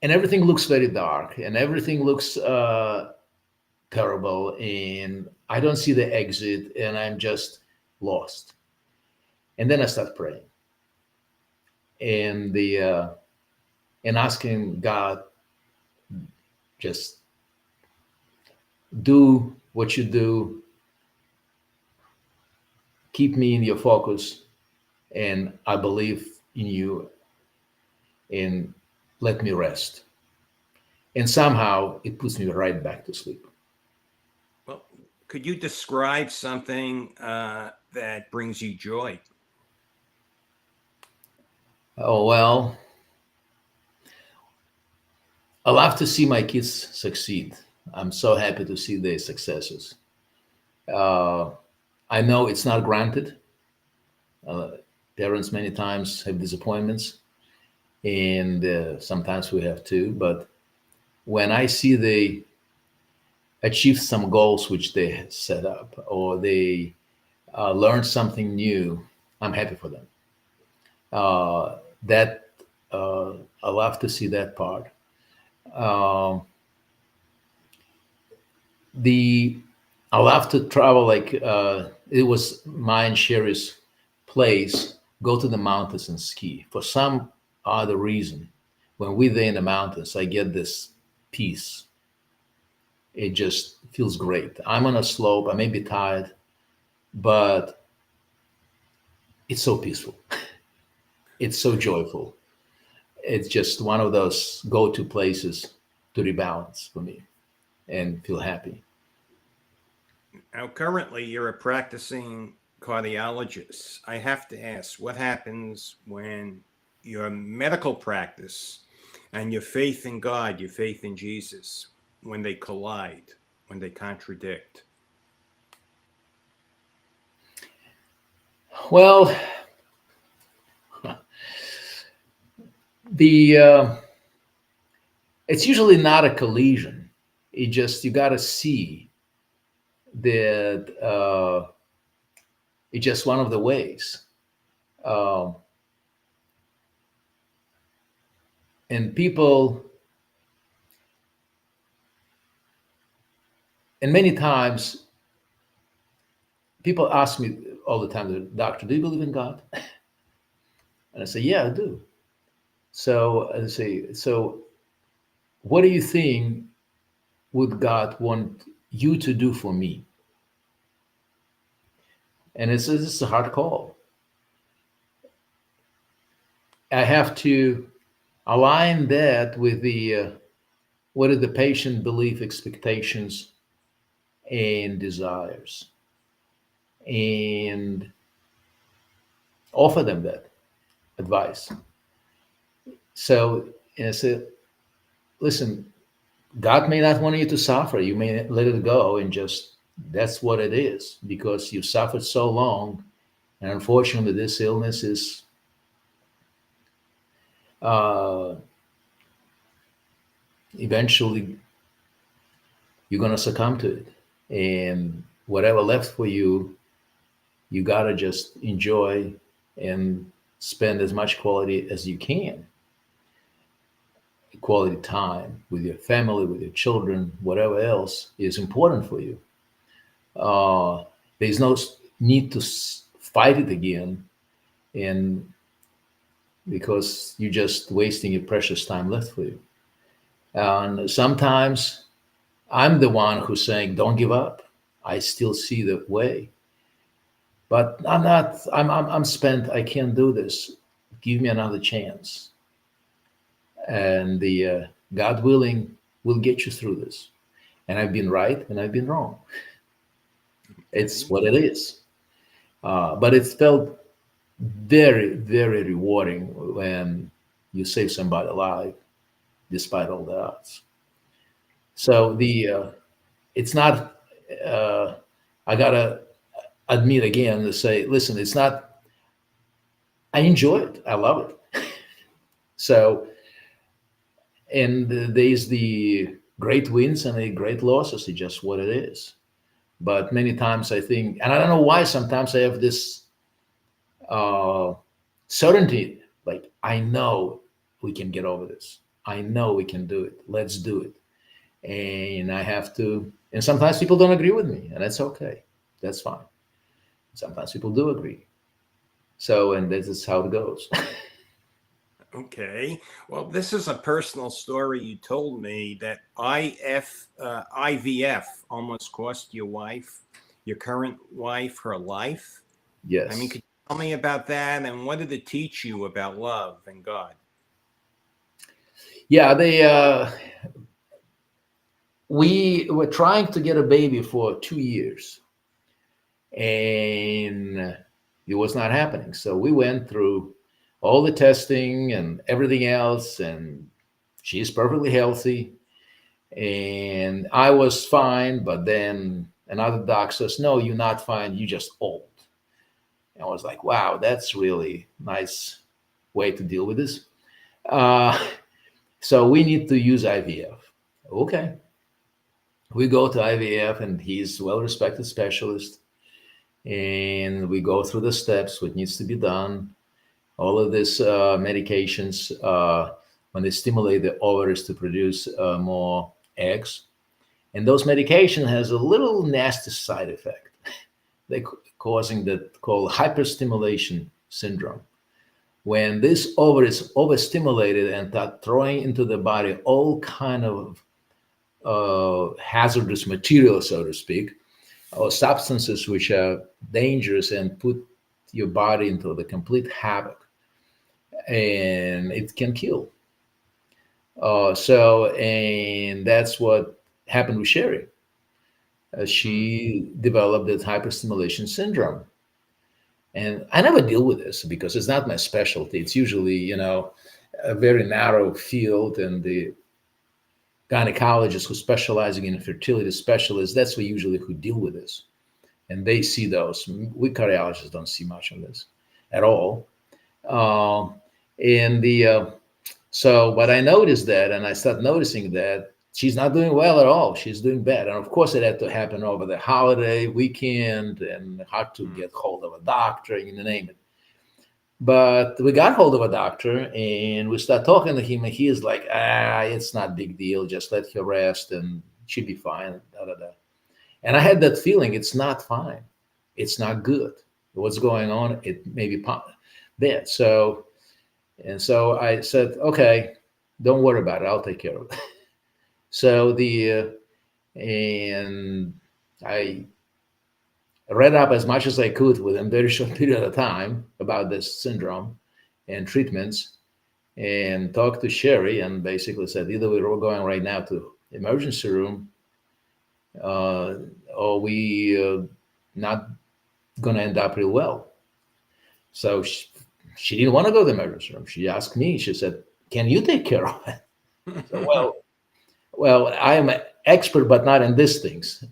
and everything looks very dark, and everything looks terrible, and I don't see the exit, and I'm just lost. And then I start praying, and and asking God, just do what you do, keep me in your focus, and I believe in you, and let me rest. And somehow it puts me right back to sleep. Well, could you describe something that brings you joy? Oh, well, I love to see my kids succeed. I'm so happy to see their successes. Uh, I know it's not granted. Uh, Parents many times have disappointments, and sometimes we have too. But when I see they achieve some goals which they set up, or they learn something new, I'm happy for them. That I love to see that part. Um, the I love to travel. Like it was my and Sherry's place. Go to the mountains and ski. For some other reason, when we're there in the mountains, I get this peace. It just feels great. I'm on a slope. I may be tired, but it's so peaceful. It's so joyful. It's just one of those go-to places to rebalance for me and feel happy. Now, currently, you're a practicing cardiologist. I have to ask, what happens when your medical practice and your faith in God, your faith in Jesus, when they collide, when they contradict? Well, the it's usually not a collision. It just you got to see that it's just one of the ways. Um, and people, and many times, people ask me all the time, "Doctor, do you believe in God?" And I say, "Yeah, I do." So I say, "So what do you think would God want you to do for me?" And it's a hard call. I have to align that with the what are the patient belief, expectations, and desires, and offer them that advice. So, and I said, listen, God may not want you to suffer. You may let it go and just that's what it is because you suffered so long. And unfortunately, this illness is uh, eventually you're going to succumb to it. And whatever left for you, you got to just enjoy and spend as much quality as you can, quality time with your family, with your children, whatever else is important for you. There's no need to fight it again, and because you're just wasting your precious time left for you. And sometimes I'm the one who's saying, "Don't give up." I still see the way, but I'm not. I'm spent. I can't do this. Give me another chance, and the God willing will get you through this. And I've been right, and I've been wrong. It's Okay. what it is. But it felt very, very rewarding when you save somebody alive despite all the odds. So the it's not. Uh, I gotta admit again to say, listen, it's not. I enjoy it. I love it. So and there's the great wins and the great losses. It's just what it is. But many times I think, and I don't know why. Sometimes I have this uh, certainty, like I know we can get over this. I know we can do it. Let's do it. And I have to. And sometimes people don't agree with me, and that's okay. That's fine. Sometimes people do agree. So, and this is how it goes. Okay. Well, this is a personal story you told me that IVF almost cost your current wife, her life. I mean, Yes. could you tell me about that? And what did it teach you about love and God? Yeah, we were trying to get a baby for 2 years, and it was not happening. So we went through all the testing and everything else, and she's perfectly healthy, and I was fine. But then another doc says, "No, you're not fine. You're just old." And I was like, "Wow, that's really nice way to deal with this." Uh, so we need to use IVF. Okay, we go to IVF, and he's a well-respected specialist, and we go through the steps, what needs to be done. All of these medications, when they stimulate the ovaries to produce more eggs, and those medication has a little nasty side effect. They causing that called hyperstimulation syndrome. When this ovary is overstimulated and start throwing into the body all kind of hazardous material, so to speak, or substances which are dangerous and put your body into the complete havoc, and it can kill. And that's what happened with Sherry. Mm. She developed that hyperstimulation syndrome. And I never deal with this because it's not my specialty. It's usually, a very narrow field, and the gynecologists who specializing in fertility specialists, that's who usually who deal with this. And they see those. We cardiologists don't see much of this at all. Um, and the So, but I noticed that, and I started noticing that she's not doing well at all. She's doing bad, and of course, it had to happen over the holiday weekend, and hard to Mm. get hold of a doctor, you name it. But we got hold of a doctor, and we start talking to him, and he is like, it's not a big deal. Just let her rest, and she'll be fine. Da, da, da. And I had that feeling it's not fine. It's not good. What's going on? It may be bad. So I said, okay, don't worry about it. I'll take care of it. So and I read up as much as I could within a very short period of time about this syndrome and treatments, and talked to Sherry, and basically said either we're going right now to emergency room, uh, or we not going to end up real well. So she didn't want to go to the emergency room. She asked me. She said, "Can you take care of it?" So well, I am an expert, but not in these things.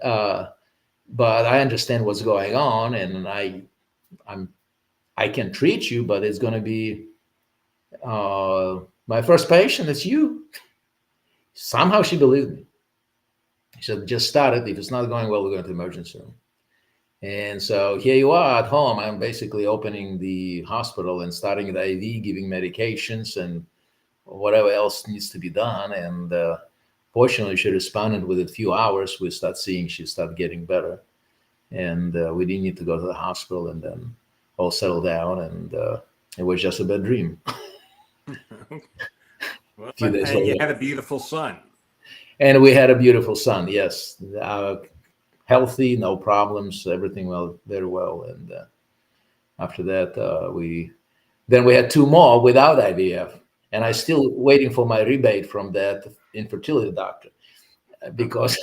But I understand what's going on, and I'm I can treat you, but it's going to be my first patient. It's you. Somehow she believed me. She said, "Just start it. If it's not going well, we're going to the emergency room." And so here you are at home. I'm basically opening the hospital and starting the IV, giving medications and whatever else needs to be done. And fortunately, she responded within a few hours. We start seeing she started getting better, and we didn't need to go to the hospital. And then all settled down, and it was just a bad dream. Well, A few days and you later, had a beautiful son. and we had a beautiful son. Yes, healthy, no problems, everything well, very well. And after that, we had two more without IVF, and I still waiting for my rebate from that infertility doctor because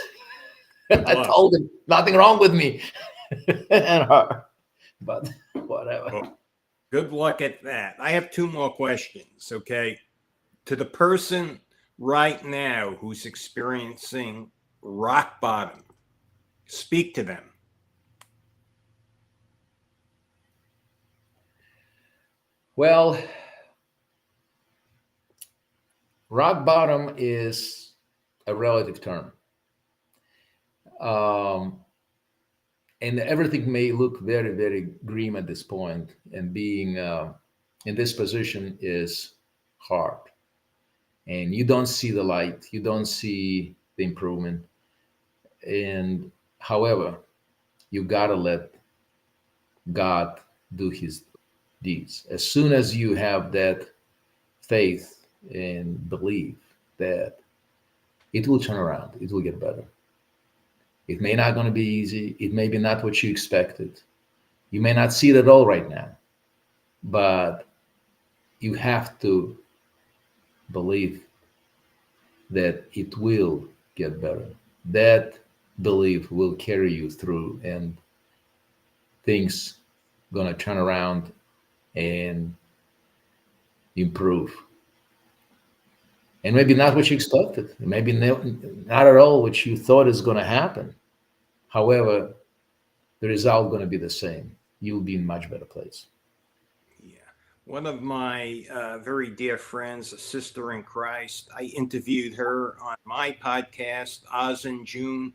Good I luck. told him nothing wrong with me and her, but whatever. Well, good luck at that. I have two more questions. Okay. To the person right now who's experiencing rock bottom, speak to them. Well, rock bottom is a relative term. Um, and everything may look very, very grim at this point, and being in this position is hard. And you don't see the light, you don't see the improvement. And however, you gotta let God do his deeds. As soon as you have that faith and belief that it will turn around. It will get better. It may not going to be easy. It may be not what you expected. You may not see it at all right now, but you have to believe that it will get better. That belief will carry you through, and things gonna turn around and improve. And maybe not what you expected. Maybe not at all what you thought is going to happen. However, the result going to be the same. You'll be in a much better place. Yeah. One of my very dear friends, a sister in Christ, I interviewed her on my podcast, Oz and June.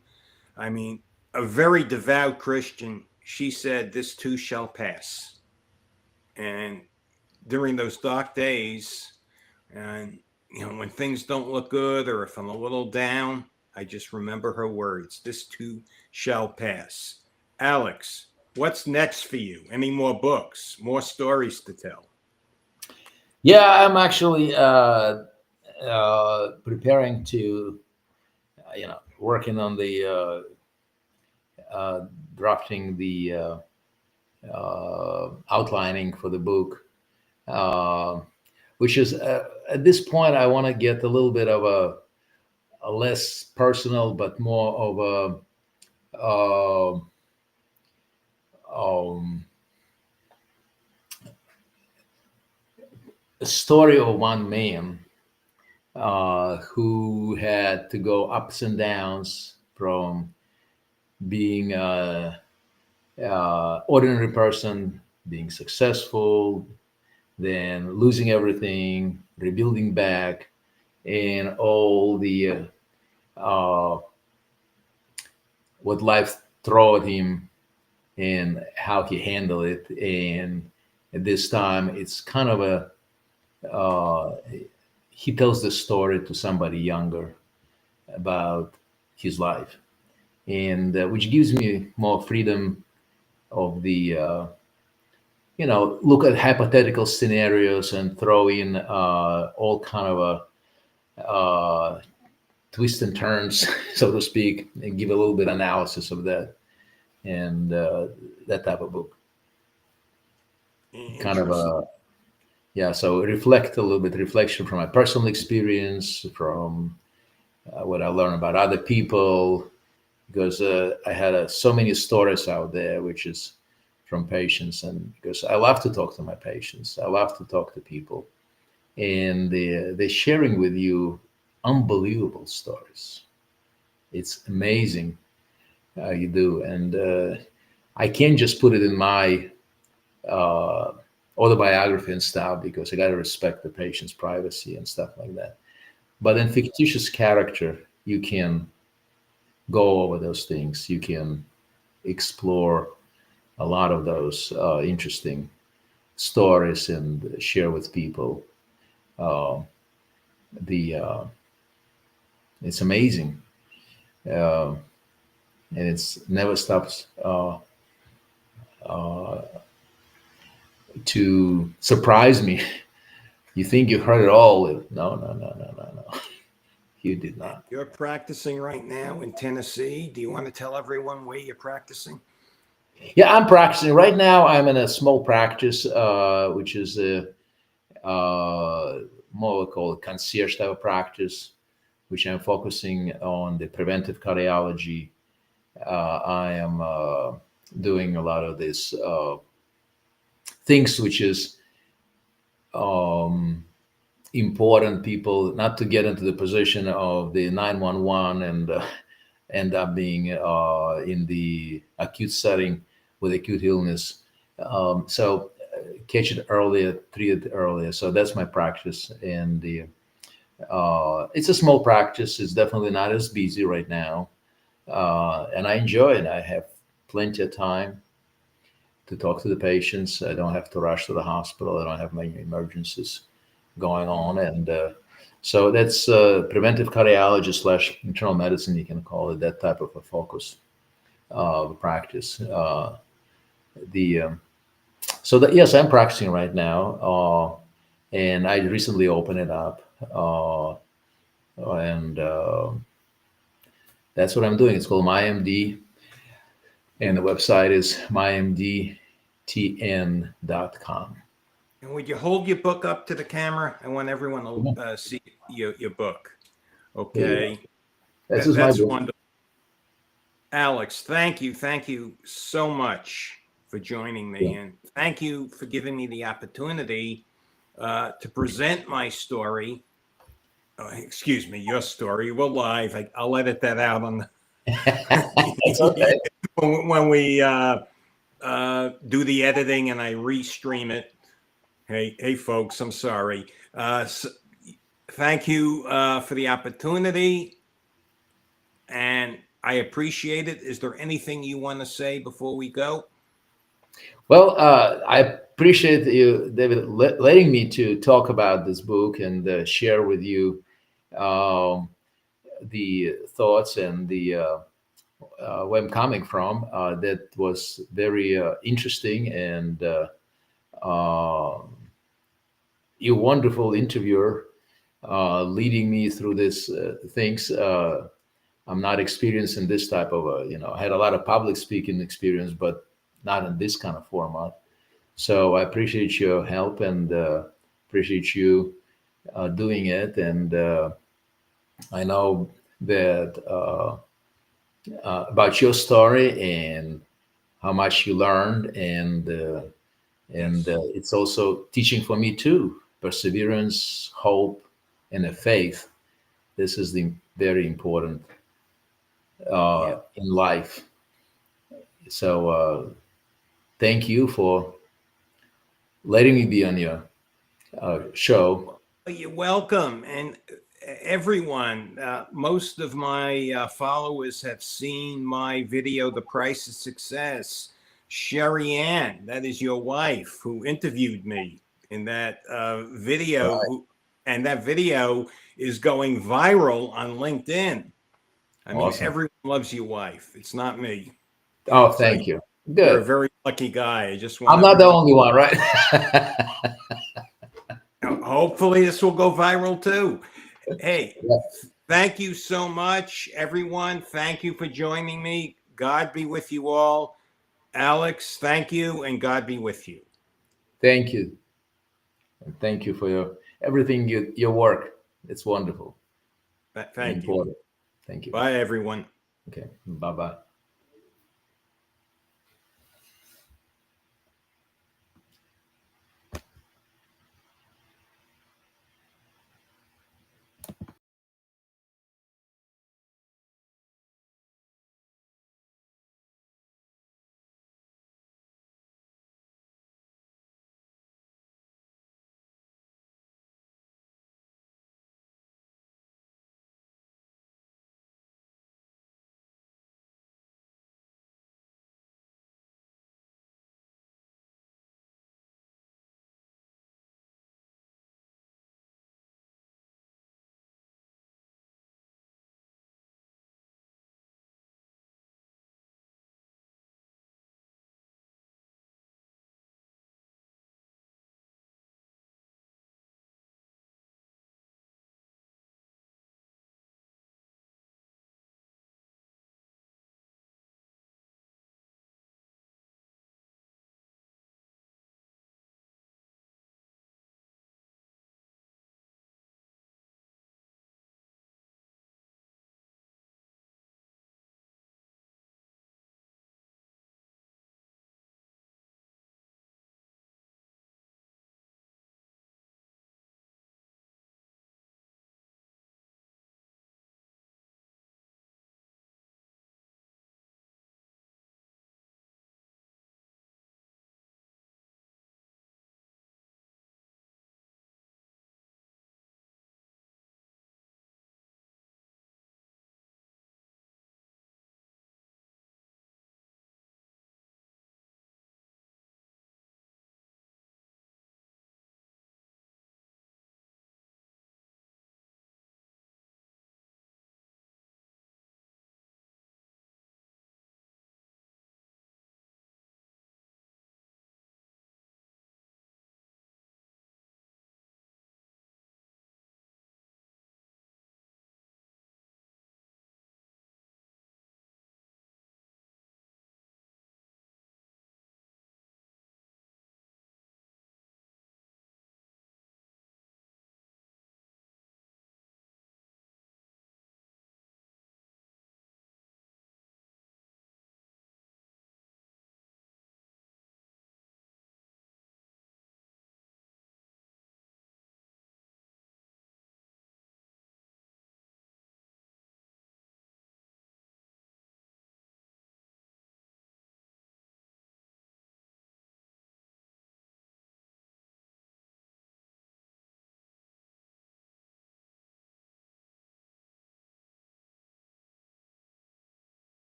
I mean, a very devout Christian. She said, "This too shall pass." And during those dark days, and when things don't look good or if I'm a little down, I just remember her words. This too shall pass. Alex, what's next for you? Any more books, more stories to tell? Yeah, I'm actually preparing to, working on the drafting the outlining for the book, which is at this point I want to get a little bit of a less personal, but more of a story of one man who had to go ups and downs from being ordinary person, being successful, then losing everything, rebuilding back, and all the what life threw at him and how he handled it. And at this time, it's kind of he tells the story to somebody younger about his life, and which gives me more freedom of the look at hypothetical scenarios and throw in all kind of twists and turns, so to speak, and give a little bit of analysis of that, and that type of book. Kind of so reflect a little bit, reflection from my personal experience, from what I learned about other people, because I had so many stories out there, which is from patients, and because I love to talk to my patients, I love to talk to people, and they're sharing with you unbelievable stories. It's amazing how you do, and I can't just put it in my autobiography and stuff, because I got to respect the patient's privacy and stuff like that. But in fictitious character, you can go over those things. You can explore a lot of those interesting stories and share with people. It's amazing, and it's never stops to surprise me. You think you heard it all? No. You did not. You're practicing right now in Tennessee. Do you want to tell everyone where you're practicing? Yeah, I'm practicing right now. I'm in a small practice, which is more called concierge type of practice, which I'm focusing on the preventive cardiology. I am doing a lot of this things which is important people not to get into the position of the 911 and end up being in the acute setting with acute illness. So catch it earlier, treat it earlier. So that's my practice, and it's a small practice. It's definitely not as busy right now, and I enjoy it. I have plenty of time to talk to the patients. I don't have to rush to the hospital. I don't have many emergencies going on, and so that's preventive cardiology / internal medicine, you can call it, that type of a focus of practice. Yes, I'm practicing right now, and I recently opened it up, and that's what I'm doing. It's called MyMD, and the website is mymdtn.com. And would you hold your book up to the camera? I want everyone to see your book. Here you go. Okay. This is my That's book. wonderful. Alex, thank you. Thank you so much for joining me. Yeah. And thank you for giving me the opportunity to present my story. Excuse me, your story. We're live. I'll edit that out on the It's okay. when we do the editing and I restream it. Hey, folks, I'm sorry. Thank you for the opportunity, and I appreciate it. Is there anything you want to say before we go? Well, I appreciate you, David, letting me to talk about this book and share with you the thoughts and the where I'm coming from. That was very interesting, and you're a wonderful interviewer, leading me through this things. I'm not experienced in this type of I had a lot of public speaking experience, but not in this kind of format. So I appreciate your help and appreciate you doing it. And I know that about your story and how much you learned, and Yes. it's also teaching for me too. Perseverance, hope, and a faith. This is the very important Yeah. in life. So thank you for letting me be on your show. You're welcome. And everyone, most of my followers have seen my video, The Price of Success. Sherry Ann, that is your wife, who interviewed me in that video. Right. And that video is going viral on LinkedIn. I mean, Awesome. everyone loves your wife. It's not me. Oh, So thank you. you're a Good. very lucky guy. I just want I'm not the everyone. only one, right? Hopefully, this will go viral too. Hey, Yeah. thank you so much, everyone. Thank you for joining me. God be with you all. Alex, thank you, and God be with you. Thank you. And thank you for your everything, your work. It's wonderful and Thank you. important. Thank you. Bye, everyone. Okay. Bye bye.